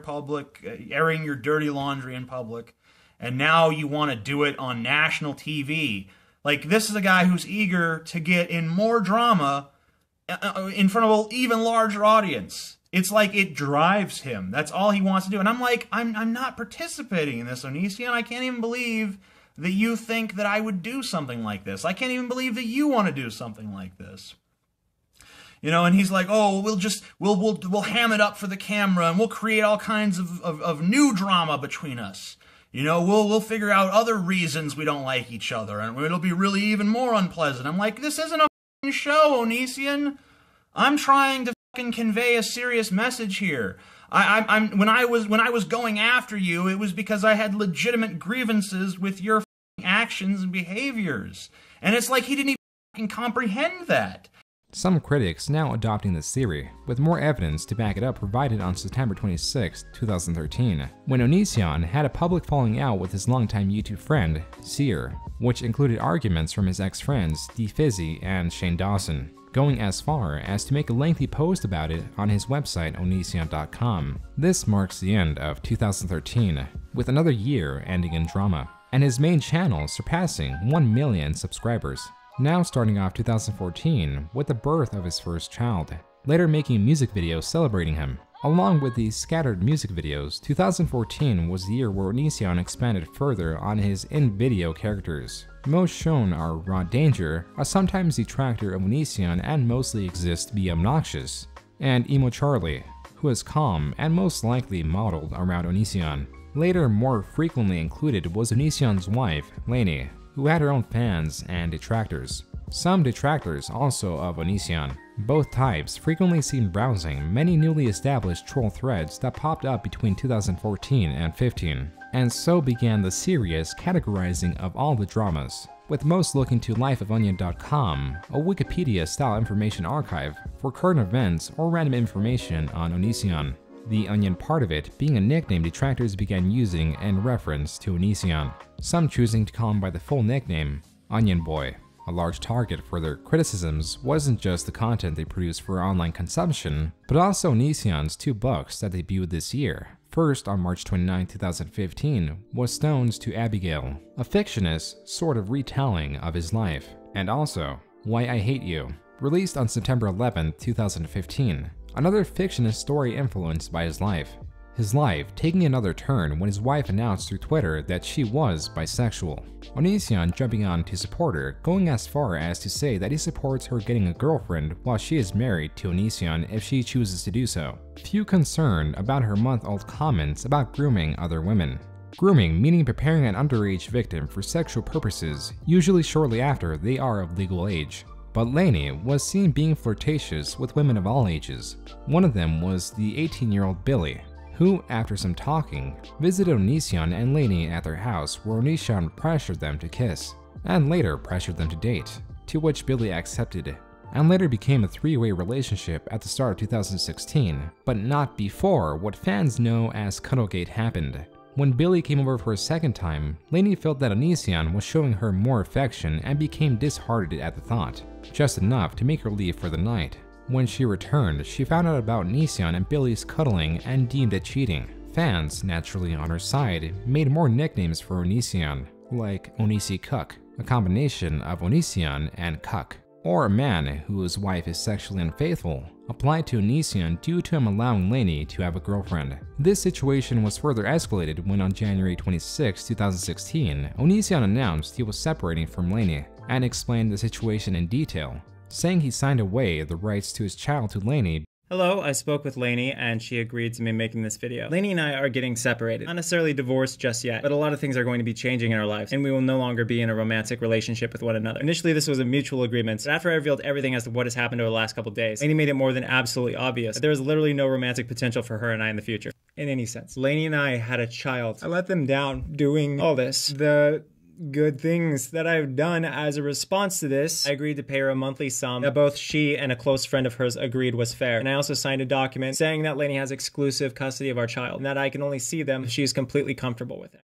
dirty laundry in public, and now you want to do it on national TV. Like, this is a guy who's eager to get in more drama in front of an even larger audience. It's like it drives him. That's all he wants to do. And I'm like, I'm not participating in this, Onision. I can't even believe that you think that I would do something like this. I can't even believe that you want to do something like this. You know, and he's like, oh, we'll ham it up for the camera and we'll create all kinds of new drama between us. You know, we'll figure out other reasons we don't like each other and it'll be really even more unpleasant. I'm like, this isn't a f***ing show, Onision. I'm trying to f***ing convey a serious message here. When I was going after you, it was because I had legitimate grievances with your f***ing actions and behaviors. And it's like he didn't even f***ing comprehend that. Some critics now adopting this theory, with more evidence to back it up provided on September 26, 2013, when Onision had a public falling out with his longtime YouTube friend, Seer, which included arguments from his ex-friends DeeFizzy and Shane Dawson, going as far as to make a lengthy post about it on his website onision.com. This marks the end of 2013, with another year ending in drama, and his main channel surpassing 1 million subscribers. Now starting off 2014 with the birth of his first child, later making music videos celebrating him. Along with these scattered music videos, 2014 was the year where Onision expanded further on his in-video characters. Most shown are Raw Danger, a sometimes detractor of Onision and mostly exists to be obnoxious, and Emo Charlie, who is calm and most likely modeled around Onision. Later, more frequently included was Onision's wife, Laney, who had her own fans and detractors. Some detractors also of Onision. Both types frequently seen browsing many newly established troll threads that popped up between 2014 and 15, and so began the serious categorizing of all the dramas, with most looking to lifeofonion.com, a Wikipedia-style information archive for current events or random information on Onision. The Onion part of it being a nickname detractors began using in reference to Onision, some choosing to call him by the full nickname, Onion Boy. A large target for their criticisms wasn't just the content they produced for online consumption, but also Onision's 2 books that debuted this year. First, on March 29, 2015, was Stones to Abigail, a fictionist sort of retelling of his life, and also Why I Hate You, released on September 11, 2015, another fictionist story influenced by his life. His life taking another turn when his wife announced through Twitter that she was bisexual. Onision jumping on to support her, going as far as to say that he supports her getting a girlfriend while she is married to Onision if she chooses to do so. Few concerned about her month-old comments about grooming other women. Grooming meaning preparing an underage victim for sexual purposes, usually shortly after they are of legal age. But LAKEY was seen being flirtatious with women of all ages. One of them was the 18-year-old Billy, who, after some talking, visited Onision and LAKEY at their house where Onision pressured them to kiss, and later pressured them to date, to which Billy accepted, and later became a 3-way relationship at the start of 2016, but not before what fans know as Cuddlegate happened. When Billy came over for a second time, LAKEY felt that Onision was showing her more affection and became disheartened at the thought, just enough to make her leave for the night. When she returned, she found out about Onision and Billy's cuddling and deemed it cheating. Fans, naturally on her side, made more nicknames for Onision, like Onisi Cuck, a combination of Onision and Cuck, or a man whose wife is sexually unfaithful, applied to Onision due to him allowing LAKEY to have a girlfriend. This situation was further escalated when on January 26, 2016, Onision announced he was separating from LAKEY and explained the situation in detail, saying he signed away the rights to his child to LAKEY. Hello, I spoke with LAKEY and she agreed to me making this video. LAKEY and I are getting separated. Not necessarily divorced just yet, but a lot of things are going to be changing in our lives and we will no longer be in a romantic relationship with one another. Initially, this was a mutual agreement, but after I revealed everything as to what has happened over the last couple days, LAKEY made it more than absolutely obvious that there is literally no romantic potential for her and I in the future. In any sense. LAKEY and I had a child. I let them down doing all this. The good things that I've done as a response to this. I agreed to pay her a monthly sum that both she and a close friend of hers agreed was fair. And I also signed a document saying that LAKEY has exclusive custody of our child and that I can only see them if she is completely comfortable with it.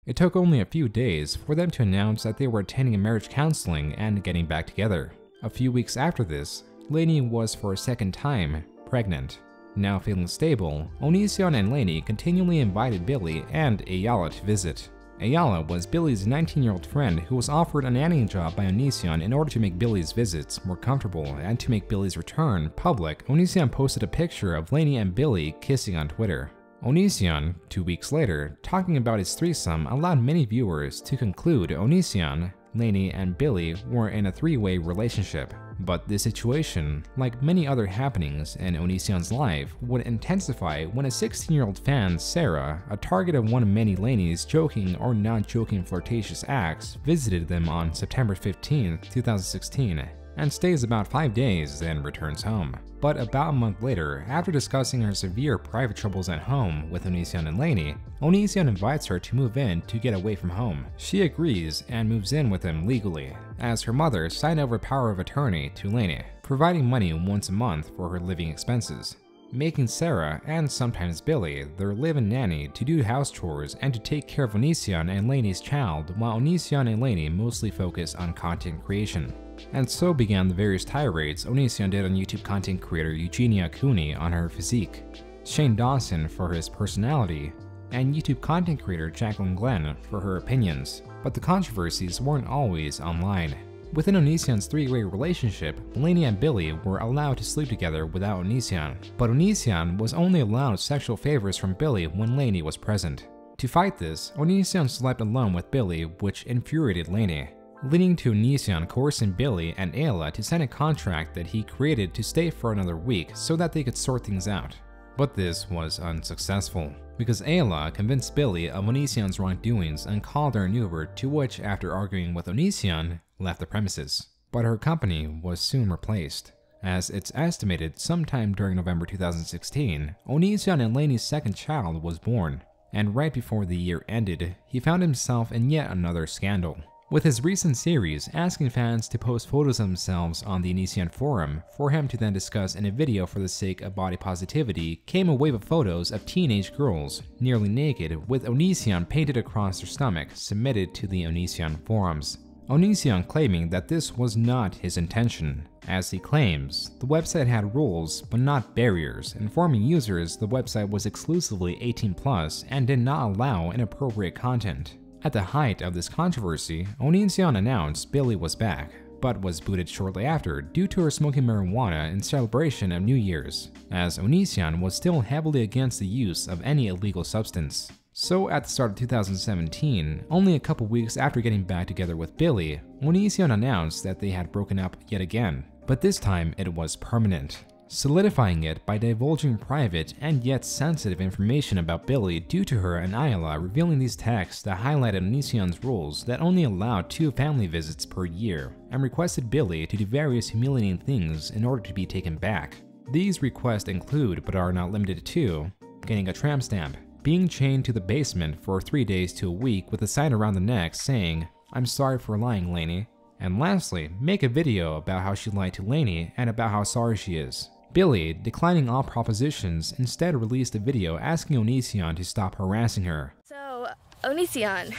It took only a few days for them to announce that they were attending a marriage counseling and getting back together. A few weeks after this, LAKEY was for a second time pregnant. Now feeling stable, Onision and LAKEY continually invited Billy and Avila to visit. Avila was Billy's 19-year-old friend who was offered a nannying job by Onision in order to make Billy's visits more comfortable and to make Billy's return public. Onision posted a picture of LAKEY and Billy kissing on Twitter. Onision, 2 weeks later, talking about his threesome allowed many viewers to conclude Onision, LAKEY, and Billy were in a 3-way relationship. But this situation, like many other happenings in Onision's life, would intensify when a 16-year-old fan, Sarah, a target of one of many LAKEY's joking or not-joking flirtatious acts, visited them on September 15, 2016, and stays about 5 days, then returns home. But about a month later, after discussing her severe private troubles at home with Onision and LAKEY, Onision invites her to move in to get away from home. She agrees and moves in with him legally, as her mother signed over power of attorney to LAKEY, providing money once a month for her living expenses, making Sarah and sometimes Billy their live-in nanny to do house chores and to take care of Onision and LAKEY's child, while Onision and LAKEY mostly focus on content creation. And so began the various tirades Onision did on YouTube content creator Eugenia Cooney on her physique, Shane Dawson for his personality, and YouTube content creator Jacqueline Glenn for her opinions. But the controversies weren't always online. Within Onision's 3-way relationship, LAKEY and Billy were allowed to sleep together without Onision, but Onision was only allowed sexual favors from Billy when LAKEY was present. To fight this, Onision slept alone with Billy, which infuriated LAKEY, leading to Onision coercing Billy and Avila to sign a contract that he created to stay for another week so that they could sort things out. But this was unsuccessful, because Avila convinced Billy of Onision's wrongdoings and called her an Uber, to which, after arguing with Onision, left the premises. but her company was soon replaced. As it's estimated sometime during November 2016, Onision and LAKEY's second child was born, and right before the year ended, he found himself in yet another scandal. With his recent series asking fans to post photos of themselves on the Onision forum for him to then discuss in a video for the sake of body positivity, came a wave of photos of teenage girls, nearly naked, with Onision painted across their stomach, submitted to the Onision forums. Onision claiming that this was not his intention. As he claims, the website had rules but not barriers, informing users the website was exclusively 18+ and did not allow inappropriate content. At the height of this controversy, Onision announced Billy was back, but was booted shortly after due to her smoking marijuana in celebration of New Year's, as Onision was still heavily against the use of any illegal substance. So at the start of 2017, only a couple weeks after getting back together with Billy, Onision announced that they had broken up yet again, but this time it was permanent, solidifying it by divulging private and yet sensitive information about Billy due to her and Avila revealing these texts that highlighted Onision's rules that only allowed 2 family visits per year and requested Billy to do various humiliating things in order to be taken back. These requests include, but are not limited to, getting a tramp stamp, being chained to the basement for 3 days to a week with a sign around the neck saying, "I'm sorry for lying, LAKEY," and lastly, make a video about how she lied to LAKEY and about how sorry she is. Billy, declining all propositions, instead released a video asking Onision to stop harassing her. So, Onision,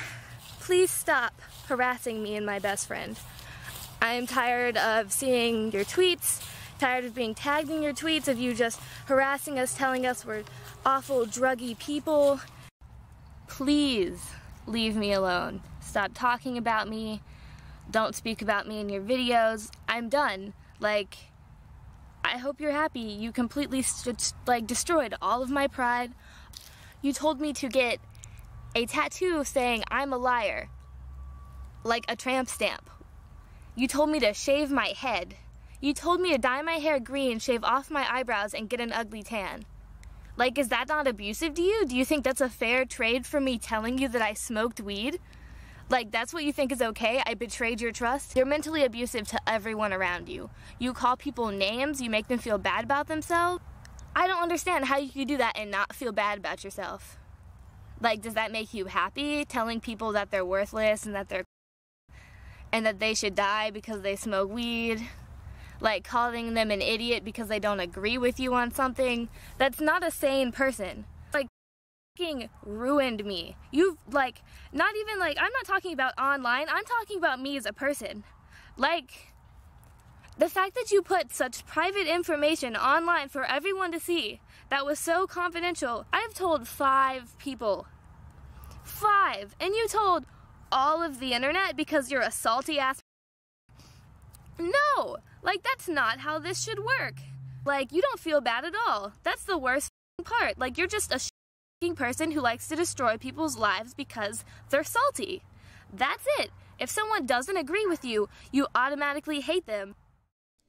please stop harassing me and my best friend. I am tired of seeing your tweets, tired of being tagged in your tweets, of you just harassing us, telling us we're awful, druggy people. Please leave me alone. Stop talking about me. Don't speak about me in your videos. I'm done. Like, I hope you're happy. You completely destroyed all of my pride. You told me to get a tattoo saying I'm a liar, like a tramp stamp. You told me to shave my head. You told me to dye my hair green, shave off my eyebrows, and get an ugly tan. Like, is that not abusive to you? Do you think that's a fair trade for me telling you that I smoked weed? Like, that's what you think is okay? I betrayed your trust? You're mentally abusive to everyone around you. You call people names, you make them feel bad about themselves. I don't understand how you could do that and not feel bad about yourself. Like, does that make you happy, telling people that they're worthless and that they should die because they smoke weed? Like, calling them an idiot because they don't agree with you on something? That's not a sane person. Ruined me. You've I'm not talking about online, I'm talking about me as a person. Like, the fact that you put such private information online for everyone to see that was so confidential. I've told 5 people. 5! And you told all of the internet because you're a salty ass. No! Like, that's not how this should work. Like, you don't feel bad at all. That's the worst part. Like, you're just a person who likes to destroy people's lives because they're salty. That's it. If someone doesn't agree with you, you automatically hate them.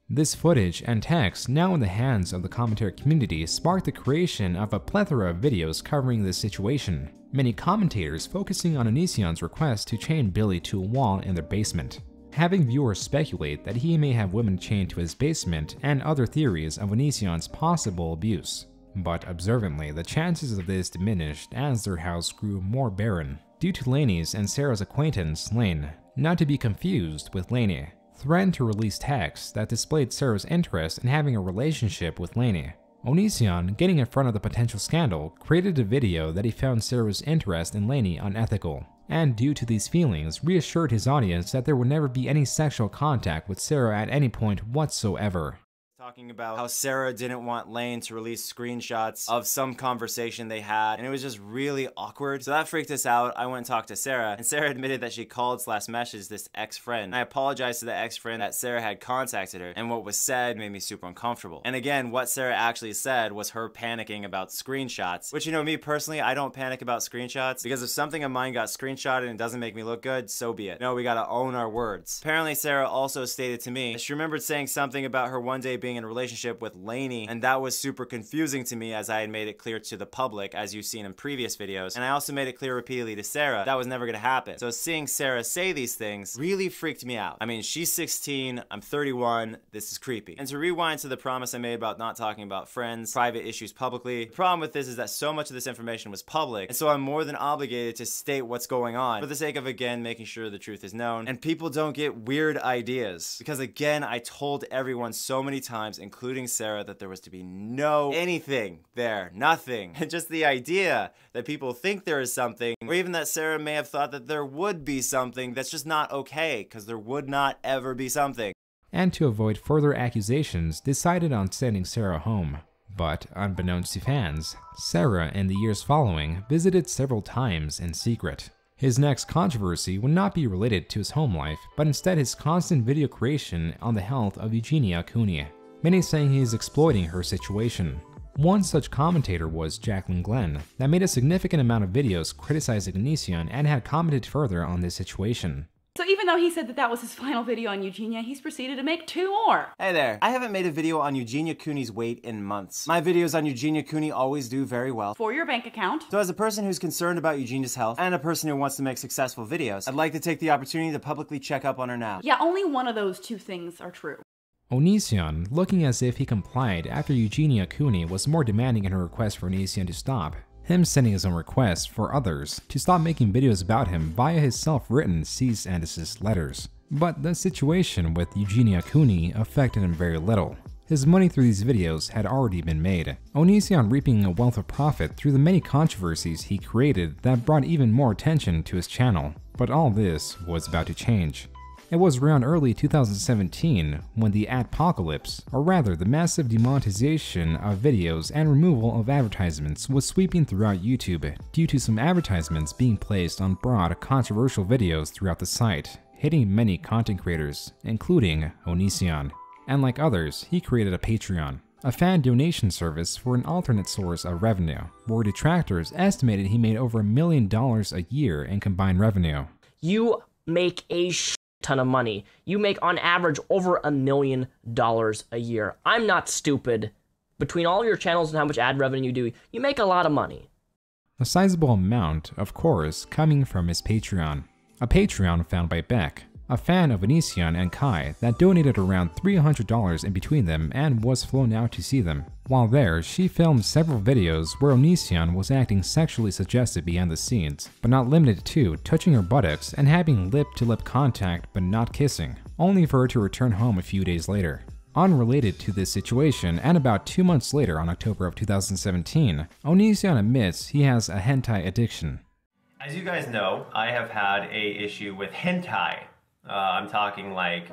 This footage and text, now in the hands of the commentary community, sparked the creation of a plethora of videos covering this situation, many commentators focusing on Onision's request to chain Billy to a wall in their basement, having viewers speculate that he may have women chained to his basement, and other theories of Onision's possible abuse. But observantly, the chances of this diminished as their house grew more barren, due to LAKEY's and Sarah's acquaintance, Lane, not to be confused with LAKEY, threatened to release texts that displayed Sarah's interest in having a relationship with LAKEY. Onision, getting in front of the potential scandal, created a video that he found Sarah's interest in LAKEY unethical, and due to these feelings, reassured his audience that there would never be any sexual contact with Sarah at any point whatsoever. Talking about how Sarah didn't want Lane to release screenshots of some conversation they had, and it was just really awkward. So that freaked us out. I went and talked to Sarah, and Sarah admitted that she called / messaged this ex-friend. I apologized to the ex-friend that Sarah had contacted her, and what was said made me super uncomfortable. And again, what Sarah actually said was her panicking about screenshots, which, you know, me personally, I don't panic about screenshots, because if something of mine got screenshotted and it doesn't make me look good, so be it. No, we gotta own our words. Apparently, Sarah also stated to me that she remembered saying something about her one day being being in a relationship with LAKEY, and that was super confusing to me as I had made it clear to the public, as you've seen in previous videos, and I also made it clear repeatedly to Sarah that was never gonna happen. So seeing Sarah say these things really freaked me out. I mean, she's 16, I'm 31, this is creepy. And to rewind to the promise I made about not talking about friends, private issues publicly, the problem with this is that so much of this information was public, and so I'm more than obligated to state what's going on for the sake of, again, making sure the truth is known and people don't get weird ideas. Because again, I told everyone so many times, including Sarah, that there was to be no anything there, nothing. And just the idea that people think there is something, or even that Sarah may have thought that there would be something, that's just not okay, because there would not ever be something. And to avoid further accusations, decided on sending Sarah home. But, unbeknownst to fans, Sarah in the years following visited several times in secret. His next controversy would not be related to his home life, but instead his constant video creation on the health of Eugenia Cooney, many saying he is exploiting her situation. One such commentator was Jacqueline Glenn, that made a significant amount of videos criticizing Onision and had commented further on this situation. So even though he said that that was his final video on Eugenia, he's proceeded to make 2 more. Hey there, I haven't made a video on Eugenia Cooney's weight in months. My videos on Eugenia Cooney always do very well. For your bank account. So as a person who's concerned about Eugenia's health, and a person who wants to make successful videos, I'd like to take the opportunity to publicly check up on her now. Yeah, only one of those 2 things are true. Onision, looking as if he complied after Eugenia Cooney was more demanding in her request for Onision to stop, him sending his own request for others to stop making videos about him via his self-written cease and desist letters. But the situation with Eugenia Cooney affected him very little. His money through these videos had already been made, Onision reaping a wealth of profit through the many controversies he created that brought even more attention to his channel. But all this was about to change. It was around early 2017 when the adpocalypse, or rather the massive demonetization of videos and removal of advertisements, was sweeping throughout YouTube due to some advertisements being placed on broad, controversial videos throughout the site, hitting many content creators, including Onision. And like others, he created a Patreon, a fan donation service for an alternate source of revenue, where detractors estimated he made over $1 million a year in combined revenue. You make a ton of money. You make on average over $1 million a year. I'm not stupid. Between all your channels and how much ad revenue you do, you make a lot of money. A sizable amount, of course, coming from his Patreon. A Patreon found by Beck, a fan of Onision and Kai that donated around $300 in between them and was flown out to see them. While there, she filmed several videos where Onision was acting sexually suggestive behind the scenes, but not limited to touching her buttocks and having lip-to-lip contact but not kissing, only for her to return home a few days later. Unrelated to this situation, and about 2 months later on October of 2017, Onision admits he has a hentai addiction. As you guys know, I have had a issue with hentai. I'm talking like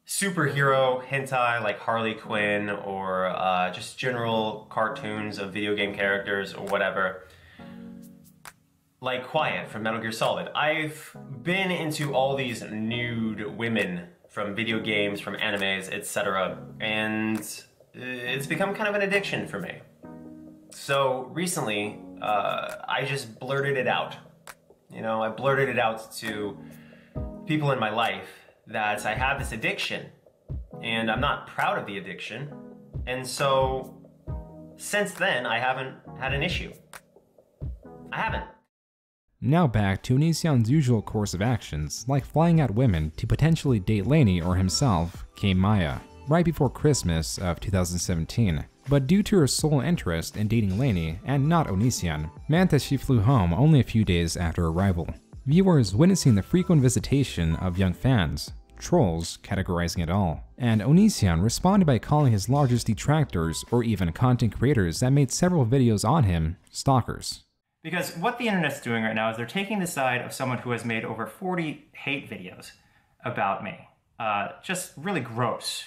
superhero hentai like Harley Quinn, or just general cartoons of video game characters or whatever. Like Quiet from Metal Gear Solid. I've been into all these nude women from video games, from animes, etc. And it's become kind of an addiction for me. So recently, I just blurted it out. You know, I blurted it out to people in my life that I have this addiction, and I'm not proud of the addiction, and so since then I haven't had an issue. I haven't. Now back to Onision's usual course of actions, like flying out women to potentially date LAKEY or himself, came Maya, right before Christmas of 2017. But due to her sole interest in dating LAKEY and not Onision, meant that she flew home only a few days after arrival. Viewers witnessing the frequent visitation of young fans, trolls categorizing it all, and Onision responded by calling his largest detractors, or even content creators that made several videos on him, stalkers. Because what the internet's doing right now is they're taking the side of someone who has made over 40 hate videos about me. Just really gross.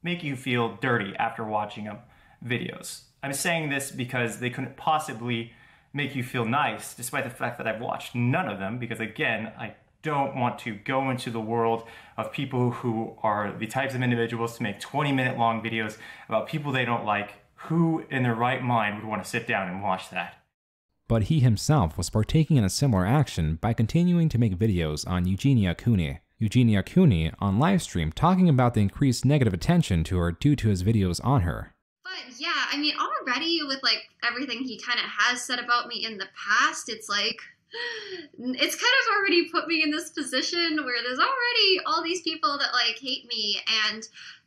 Make you feel dirty after watching them videos. I'm saying this because they couldn't possibly make you feel nice, despite the fact that I've watched none of them, because again, I don't want to go into the world of people who are the types of individuals to make 20-minute long videos about people they don't like. Who in their right mind would want to sit down and watch that? But he himself was partaking in a similar action by continuing to make videos on Eugenia Cooney. Eugenia Cooney, on livestream talking about the increased negative attention to her due to his videos on her. But yeah, I mean, already with like everything he kind of has said about me in the past, it's like, it's kind of already put me in this position where there's already all these people that like hate me and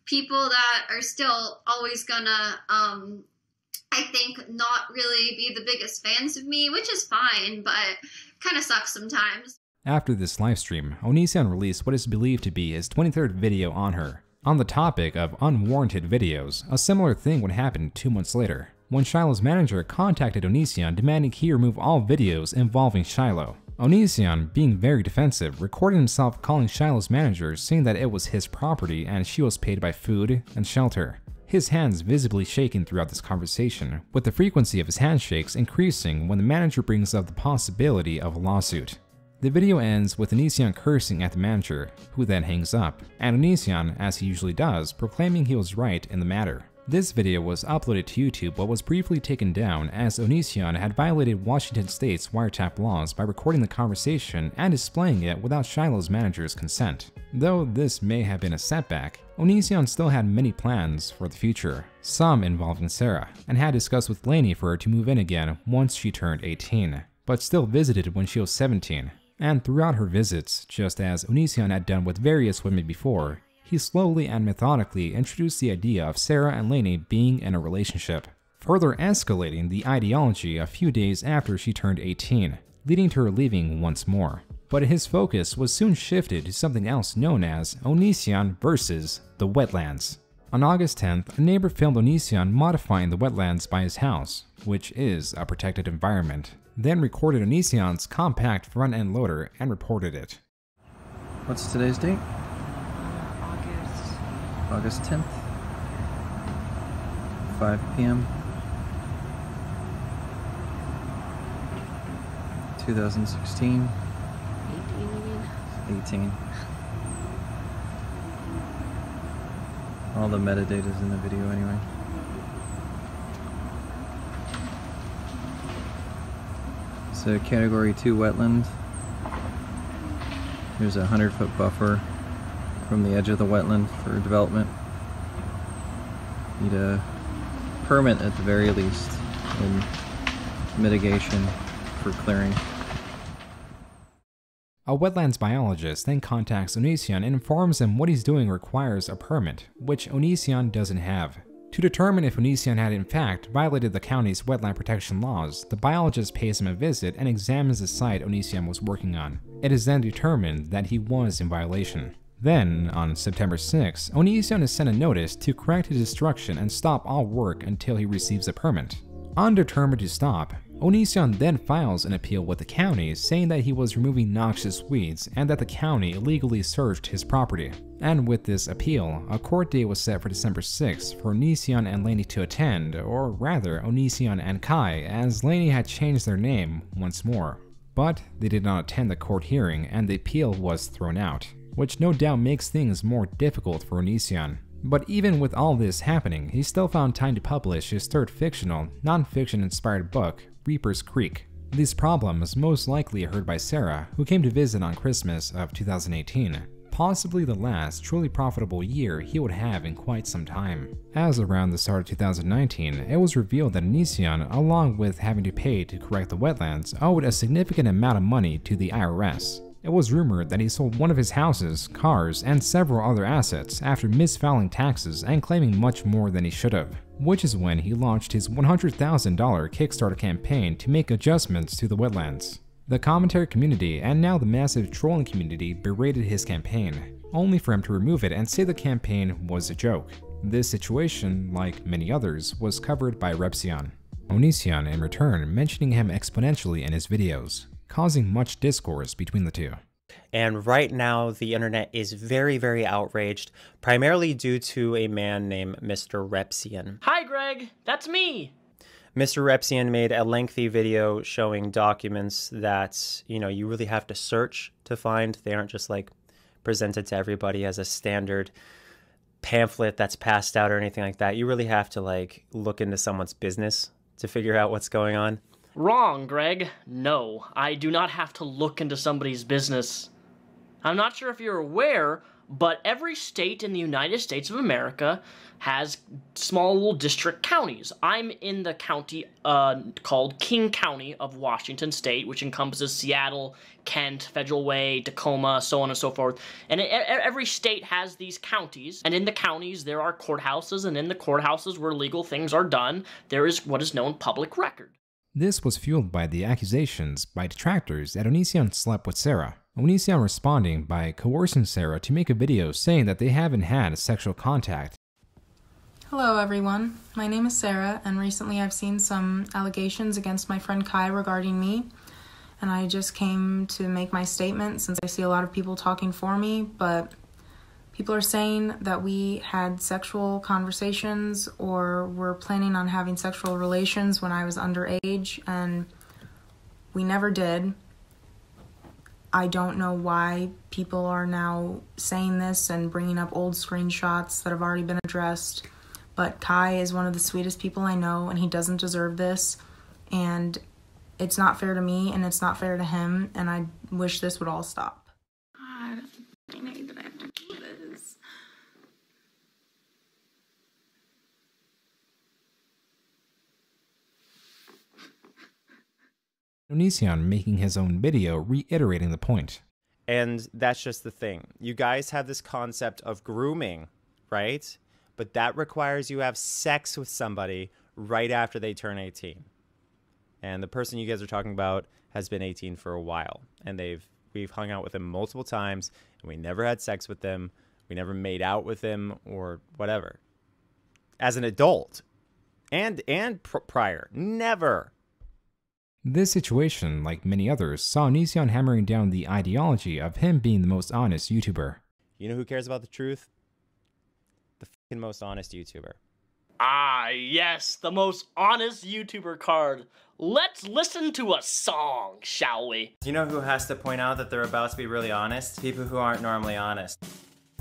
people that are still always gonna, I think, not really be the biggest fans of me, which is fine, but kind of sucks sometimes. After this livestream, Onision released what is believed to be his 23rd video on her. On the topic of unwarranted videos, a similar thing would happen 2 months later, when Shiloh's manager contacted Onision demanding he remove all videos involving Shiloh. Onision, being very defensive, recorded himself calling Shiloh's manager saying that it was his property and she was paid by food and shelter. His hands visibly shaking throughout this conversation, with the frequency of his handshakes increasing when the manager brings up the possibility of a lawsuit. The video ends with Onision cursing at the manager, who then hangs up, and Onision, as he usually does, proclaiming he was right in the matter. This video was uploaded to YouTube but was briefly taken down as Onision had violated Washington State's wiretap laws by recording the conversation and displaying it without Shiloh's manager's consent. Though this may have been a setback, Onision still had many plans for the future, some involving Sarah, and had discussed with LAKEY for her to move in again once she turned 18, but still visited when she was 17. And throughout her visits, just as Onision had done with various women before, he slowly and methodically introduced the idea of Sarah and LAKEY being in a relationship, further escalating the ideology a few days after she turned 18, leading to her leaving once more. But his focus was soon shifted to something else known as Onision versus the wetlands. On August 10th, a neighbor filmed Onision modifying the wetlands by his house, which is a protected environment, then recorded Onision's compact front-end loader and reported it. What's today's date? August 10th, 5 p.m. 2016. 18. All the metadata is in the video anyway. So category 2 wetland. There's a 100-foot buffer from the edge of the wetland for development. Need a permit at the very least, and mitigation for clearing. A wetlands biologist then contacts Onision and informs him what he's doing requires a permit, which Onision doesn't have. To determine if Onision had in fact violated the county's wetland protection laws, the biologist pays him a visit and examines the site Onision was working on. It is then determined that he was in violation. Then, on September 6, Onision is sent a notice to correct his destruction and stop all work until he receives a permit. Undetermined to stop, Onision then files an appeal with the county saying that he was removing noxious weeds and that the county illegally searched his property. And with this appeal, a court date was set for December 6 for Onision and LAKEY to attend, or rather Onision and Kai, as LAKEY had changed their name once more. But they did not attend the court hearing and the appeal was thrown out, which no doubt makes things more difficult for Onision. But even with all this happening, he still found time to publish his third fictional, non-fiction inspired book, Reaper's Creek. These problems most likely heard by Sarah, who came to visit on Christmas of 2018, possibly the last truly profitable year he would have in quite some time. As around the start of 2019, it was revealed that Onision, along with having to pay to correct the wetlands, owed a significant amount of money to the IRS. It was rumored that he sold one of his houses, cars, and several other assets after misfiling taxes and claiming much more than he should have, which is when he launched his $100,000 Kickstarter campaign to make adjustments to the wetlands. The commentary community and now the massive trolling community berated his campaign, only for him to remove it and say the campaign was a joke. This situation, like many others, was covered by Repsion. Onision, in return, mentioning him exponentially in his videos, causing much discourse between the two. And right now, the internet is very, very outraged, primarily due to a man named Mr. Repsion. Hi, Greg. That's me. Mr. Repsion made a lengthy video showing documents that, you really have to search to find. They aren't just like presented to everybody as a standard pamphlet that's passed out or anything like that. You really have to like look into someone's business to figure out what's going on. Wrong, Greg. No, I do not have to look into somebody's business. I'm not sure if you're aware, but every state in the United States of America has small little district counties. I'm in the county called King County of Washington State, which encompasses Seattle, Kent, Federal Way, Tacoma, so on and so forth. And every state has these counties, and in the counties there are courthouses, and in the courthouses where legal things are done, there is what is known public record. This was fueled by the accusations by detractors that Onision slept with Sarah. Onision responding by coercing Sarah to make a video saying that they haven't had sexual contact. Hello everyone, my name is Sarah, and recently I've seen some allegations against my friend Kai regarding me, and I just came to make my statement since I see a lot of people talking for me, but people are saying that we had sexual conversations or were planning on having sexual relations when I was underage, and we never did. I don't know why people are now saying this and bringing up old screenshots that have already been addressed. But Kai is one of the sweetest people I know, and he doesn't deserve this. And it's not fair to me, and it's not fair to him, and I wish this would all stop. God, I know that I have to do this. Onision making his own video reiterating the point. And that's just the thing. You guys have this concept of grooming, right? But that requires you have sex with somebody right after they turn 18. And the person you guys are talking about has been 18 for a while. And we've hung out with him multiple times, and we never had sex with them. We never made out with him or whatever. As an adult. And prior. Never. This situation, like many others, saw Onision hammering down the ideology of him being the most honest YouTuber. You know who cares about the truth? The fucking most honest YouTuber. Ah, yes, the most honest YouTuber card. Let's listen to a song, shall we? You know who has to point out that they're about to be really honest? People who aren't normally honest.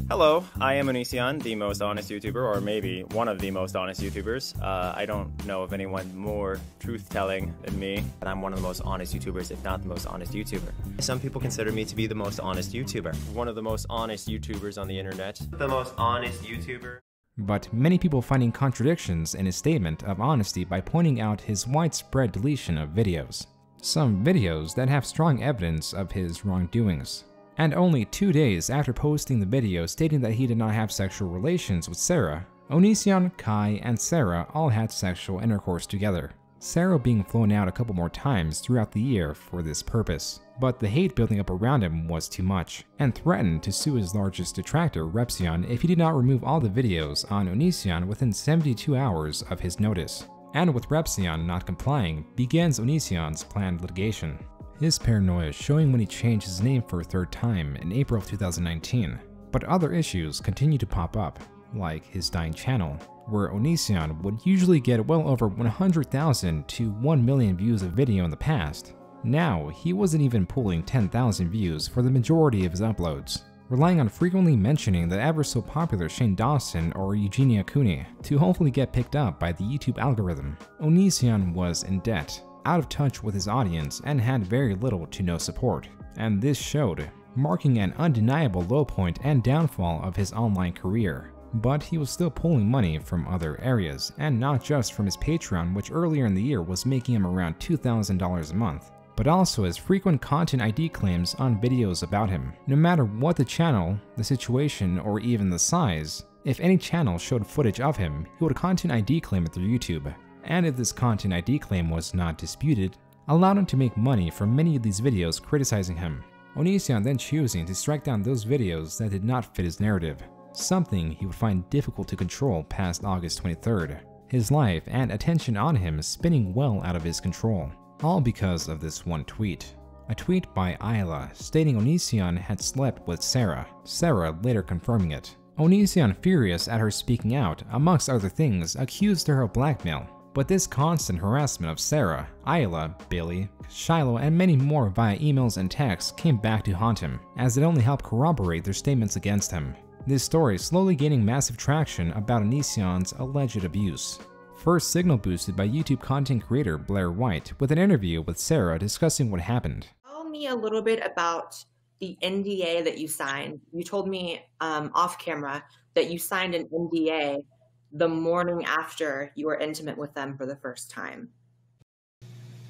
Hello, I am Onision, the most honest YouTuber, or maybe one of the most honest YouTubers. I don't know of anyone more truth-telling than me, but I'm one of the most honest YouTubers, if not the most honest YouTuber. Some people consider me to be the most honest YouTuber. One of the most honest YouTubers on the internet. The most honest YouTuber. But many people finding contradictions in his statement of honesty by pointing out his widespread deletion of videos. Some videos that have strong evidence of his wrongdoings. And only 2 days after posting the video stating that he did not have sexual relations with Sarah, Onision, Kai, and Sarah all had sexual intercourse together. Sarah being flown out a couple more times throughout the year for this purpose. But the hate building up around him was too much, and threatened to sue his largest detractor, Repsion, if he did not remove all the videos on Onision within 72 hours of his notice. And with Repsion not complying, begins Onision's planned litigation. His paranoia showing when he changed his name for a third time in April of 2019. But other issues continue to pop up, like his dying channel, where Onision would usually get well over 100,000 to 1 million views of video in the past. Now, he wasn't even pulling 10,000 views for the majority of his uploads, relying on frequently mentioning the ever so popular Shane Dawson or Eugenia Cooney to hopefully get picked up by the YouTube algorithm. Onision was in debt, out of touch with his audience, and had very little to no support, and this showed, marking an undeniable low point and downfall of his online career. But he was still pulling money from other areas, and not just from his Patreon, which earlier in the year was making him around $2,000 a month, but also his frequent content ID claims on videos about him. No matter what the channel, the situation, or even the size, if any channel showed footage of him, he would content ID claim it through YouTube. And if this content ID claim was not disputed, allowed him to make money from many of these videos criticizing him. Onision then choosing to strike down those videos that did not fit his narrative, something he would find difficult to control past August 23rd. His life and attention on him spinning well out of his control, all because of this one tweet. A tweet by Avila stating Onision had slept with Sarah, Sarah later confirming it. Onision, furious at her speaking out, amongst other things, accused her of blackmail. But this constant harassment of Sarah, Avila, Billy, Shiloh, and many more via emails and texts came back to haunt him, as it only helped corroborate their statements against him. This story slowly gaining massive traction about Onision's alleged abuse. First signal boosted by YouTube content creator Blair White with an interview with Sarah discussing what happened. Tell me a little bit about the NDA that you signed. You told me off camera that you signed an NDA the morning after you were intimate with them for the first time.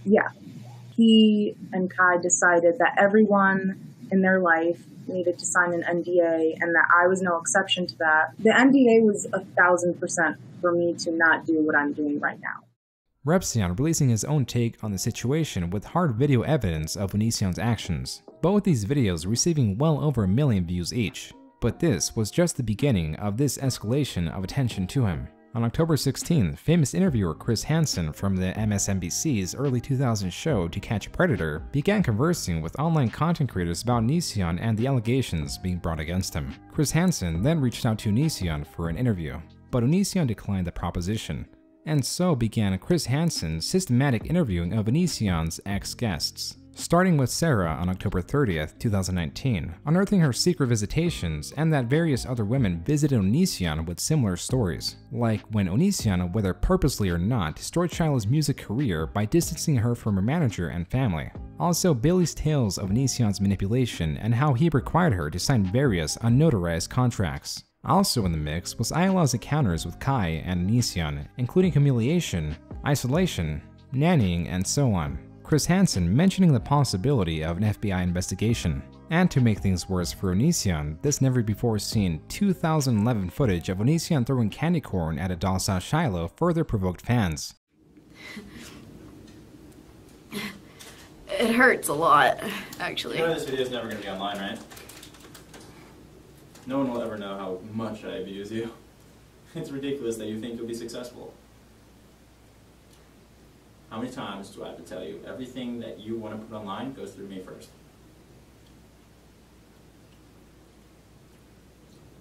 Yeah. He and Kai decided that everyone in their life needed to sign an NDA and that I was no exception to that. The NDA was 1,000% for me to not do what I'm doing right now. Repzion releasing his own take on the situation with hard video evidence of Onision's actions, both these videos receiving well over 1 million views each. But this was just the beginning of this escalation of attention to him. On October 16th, famous interviewer Chris Hansen from the MSNBC's early 2000s show To Catch a Predator began conversing with online content creators about Onision and the allegations being brought against him. Chris Hansen then reached out to Onision for an interview, but Onision declined the proposition. And so began Chris Hansen's systematic interviewing of Onision's ex-guests, starting with Sarah on October 30th, 2019, unearthing her secret visitations and that various other women visited Onision with similar stories, like when Onision, whether purposely or not, destroyed Shiloh's music career by distancing her from her manager and family. Also, Billy's tales of Onision's manipulation and how he required her to sign various unnotarized contracts. Also in the mix was Avila's encounters with Kai and Onision, including humiliation, isolation, nannying, and so on. Chris Hansen mentioning the possibility of an FBI investigation. And to make things worse for Onision, this never-before-seen 2011 footage of Onision throwing candy corn at a docile Shiloh further provoked fans. It hurts a lot, actually. You know this video's never going to be online, right? No one will ever know how much I abuse you. It's ridiculous that you think you'll be successful. How many times do I have to tell you everything that you want to put online goes through me first?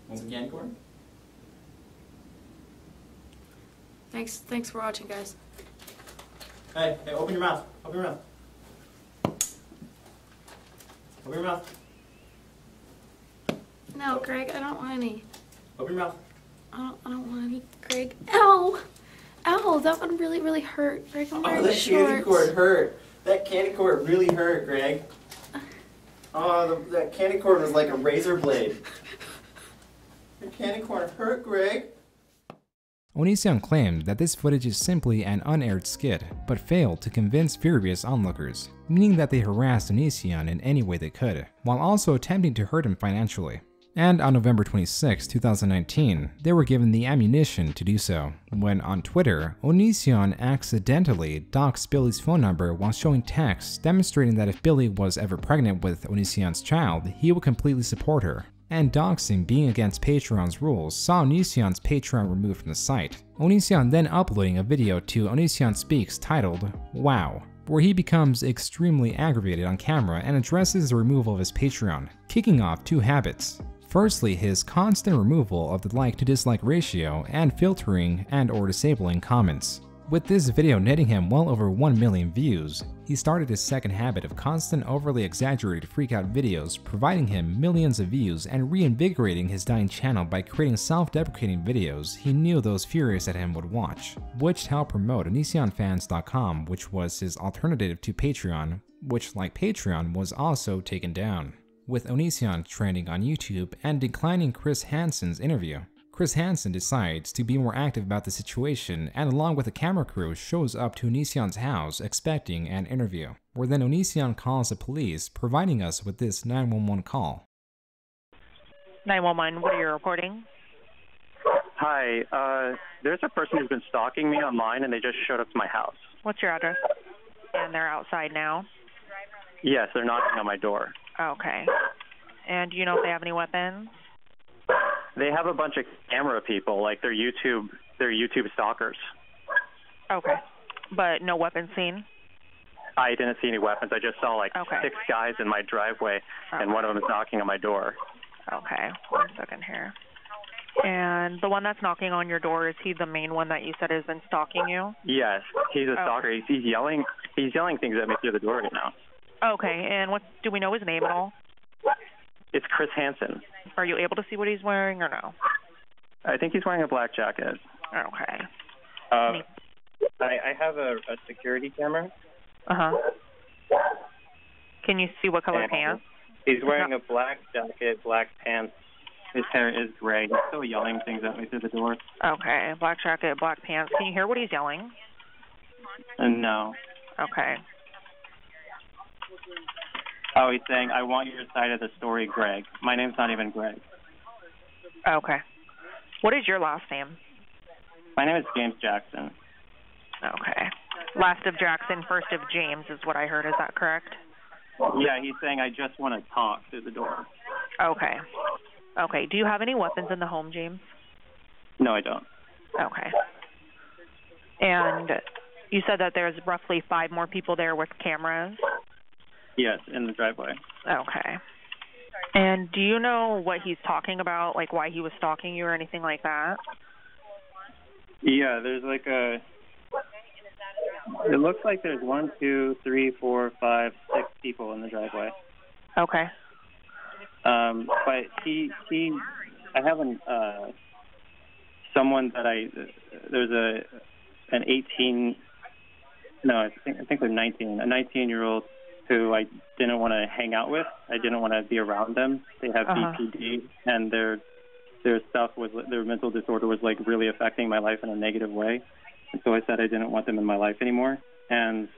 Want some candy corn? Thanks for watching, guys. Hey, open your mouth. Open your mouth. Open your mouth. No, Greg, I don't want any. Open your mouth. I don't want any, Greg. Ow! Ow, that one really hurt. Greg, I'm wearing that shorts. candy corn hurt. That candy corn really hurt, Greg. Oh, that candy corn was like a razor blade. Your candy corn hurt, Greg. Onision claimed that this footage is simply an unaired skit, but failed to convince furious onlookers, meaning that they harassed Onision in any way they could, while also attempting to hurt him financially. And on November 26, 2019, they were given the ammunition to do so, when on Twitter, Onision accidentally doxed Billy's phone number while showing texts demonstrating that if Billy was ever pregnant with Onision's child, he would completely support her. And doxing being against Patreon's rules saw Onision's Patreon removed from the site. Onision then uploading a video to Onision Speaks titled, "Wow," where he becomes extremely aggravated on camera and addresses the removal of his Patreon, kicking off two habits. Firstly, his constant removal of the like to dislike ratio and filtering and or disabling comments. With this video netting him well over 1 million views, he started his second habit of constant overly exaggerated freakout videos, providing him millions of views and reinvigorating his dying channel by creating self-deprecating videos he knew those furious at him would watch, which helped promote OnisionFans.com, which was his alternative to Patreon, which like Patreon was also taken down. With Onision trending on YouTube and declining Chris Hansen's interview, Chris Hansen decides to be more active about the situation and along with a camera crew shows up to Onision's house expecting an interview, where then Onision calls the police, providing us with this 911 call. 911, what are you reporting? Hi, there's a person who's been stalking me online and they just showed up to my house. What's your address? And they're outside now? Yes, they're knocking on my door. Okay. And do you know if they have any weapons? They have a bunch of camera people, like they're YouTube stalkers. Okay. But no weapons seen? I didn't see any weapons. I just saw like 6 guys in my driveway, and one of them is knocking on my door. Okay. 1 second here. And the one that's knocking on your door, is he the main one that you said has been stalking you? Yes, he's a stalker. He's yelling things at me through the door right now. Okay. And do we know his name at all? It's Chris Hansen. Are you able to see what he's wearing or no? I think he's wearing a black jacket. Okay. I have a security camera. Uh-huh. Can you see what color pants? He's wearing a black jacket, black pants. His hair is gray. He's still yelling things at me through the door. Okay, black jacket, black pants. Can you hear what he's yelling? No. Okay. Oh, he's saying, I want your side of the story, Greg. My name's not even Greg. Okay. What is your last name? My name is James Jackson. Okay. Last of Jackson, first of James is what I heard. Is that correct? Yeah, he's saying, I just want to talk through the door. Okay. Okay. Do you have any weapons in the home, James? No, I don't. Okay. And you said that there's roughly 5 more people there with cameras? Yes, in the driveway. Okay. And do you know what he's talking about, like why he was stalking you or anything like that? Yeah, there's like a... It looks like there's 1, 2, 3, 4, 5, 6 people in the driveway. Okay. But I have someone that there's an 18, no, I think they're 19, a 19-year-old who I didn't want to hang out with. I didn't want to be around them. They have BPD, and their stuff was, their mental disorder was like really affecting my life in a negative way. And so I said I didn't want them in my life anymore. And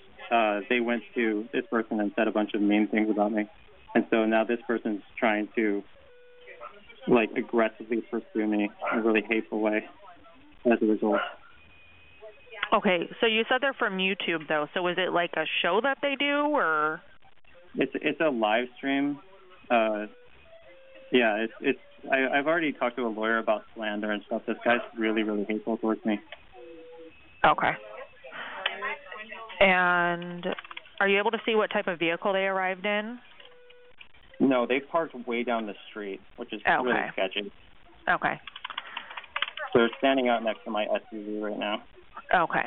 they went to this person and said a bunch of mean things about me. And so now this person's trying to like aggressively pursue me in a really hateful way as a result. Okay, so you said they're from YouTube though. So is it like a show that they do, or? It's a live stream. Yeah, I've already talked to a lawyer about slander and stuff. This guy's really, really hateful towards me. Okay. And are you able to see what type of vehicle they arrived in? No, they parked way down the street, which is really sketchy. Okay. So they're standing out next to my SUV right now. Okay.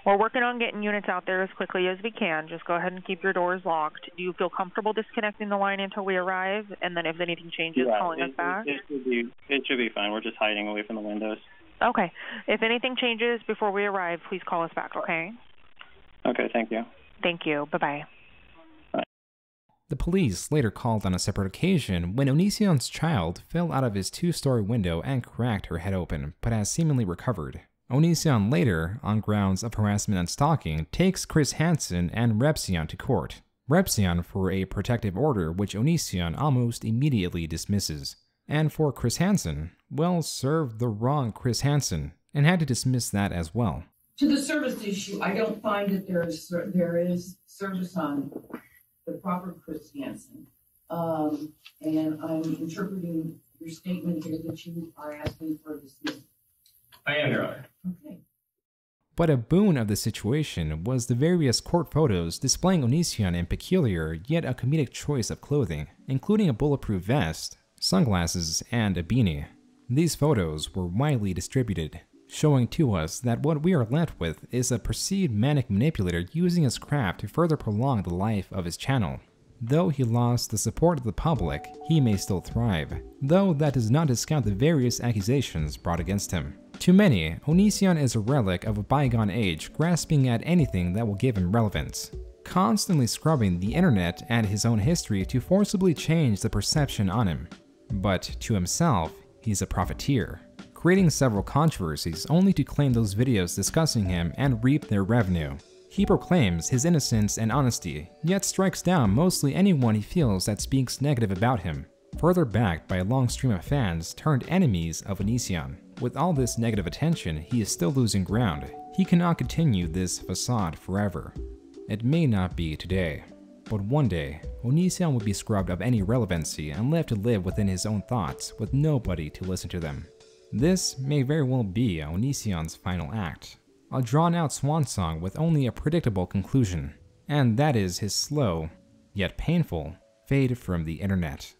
We're working on getting units out there as quickly as we can. Just go ahead and keep your doors locked. Do you feel comfortable disconnecting the line until we arrive? And then if anything changes, calling us back? It should be fine. We're just hiding away from the windows. Okay. If anything changes before we arrive, please call us back, okay? Okay, thank you. Thank you. Bye-bye. The police later called on a separate occasion when Onision's child fell out of his 2-story window and cracked her head open, but has seemingly recovered. Onision later, on grounds of harassment and stalking, takes Chris Hansen and Repzion to court. Repzion for a protective order which Onision almost immediately dismisses. And for Chris Hansen, well, served the wrong Chris Hansen, and had to dismiss that as well. To the service issue, I don't find that there is service on the proper Chris Hansen. And I'm interpreting your statement here that you are asking for a dismissal. I am, Your Honor. Okay. But a boon of the situation was the various court photos displaying Onision in peculiar yet a comedic choice of clothing, including a bulletproof vest, sunglasses, and a beanie. These photos were widely distributed, showing to us that what we are left with is a perceived manic manipulator using his craft to further prolong the life of his channel. Though he lost the support of the public, he may still thrive, though that does not discount the various accusations brought against him. To many, Onision is a relic of a bygone age, grasping at anything that will give him relevance, constantly scrubbing the internet and his own history to forcibly change the perception on him. But to himself, he's a profiteer, creating several controversies only to claim those videos discussing him and reap their revenue. He proclaims his innocence and honesty, yet strikes down mostly anyone he feels that speaks negative about him, further backed by a long stream of fans turned enemies of Onision. With all this negative attention, he is still losing ground. He cannot continue this facade forever. It may not be today, but one day, Onision will be scrubbed of any relevancy and left to live within his own thoughts with nobody to listen to them. This may very well be Onision's final act, a drawn-out swan song with only a predictable conclusion, and that is his slow, yet painful, fade from the internet.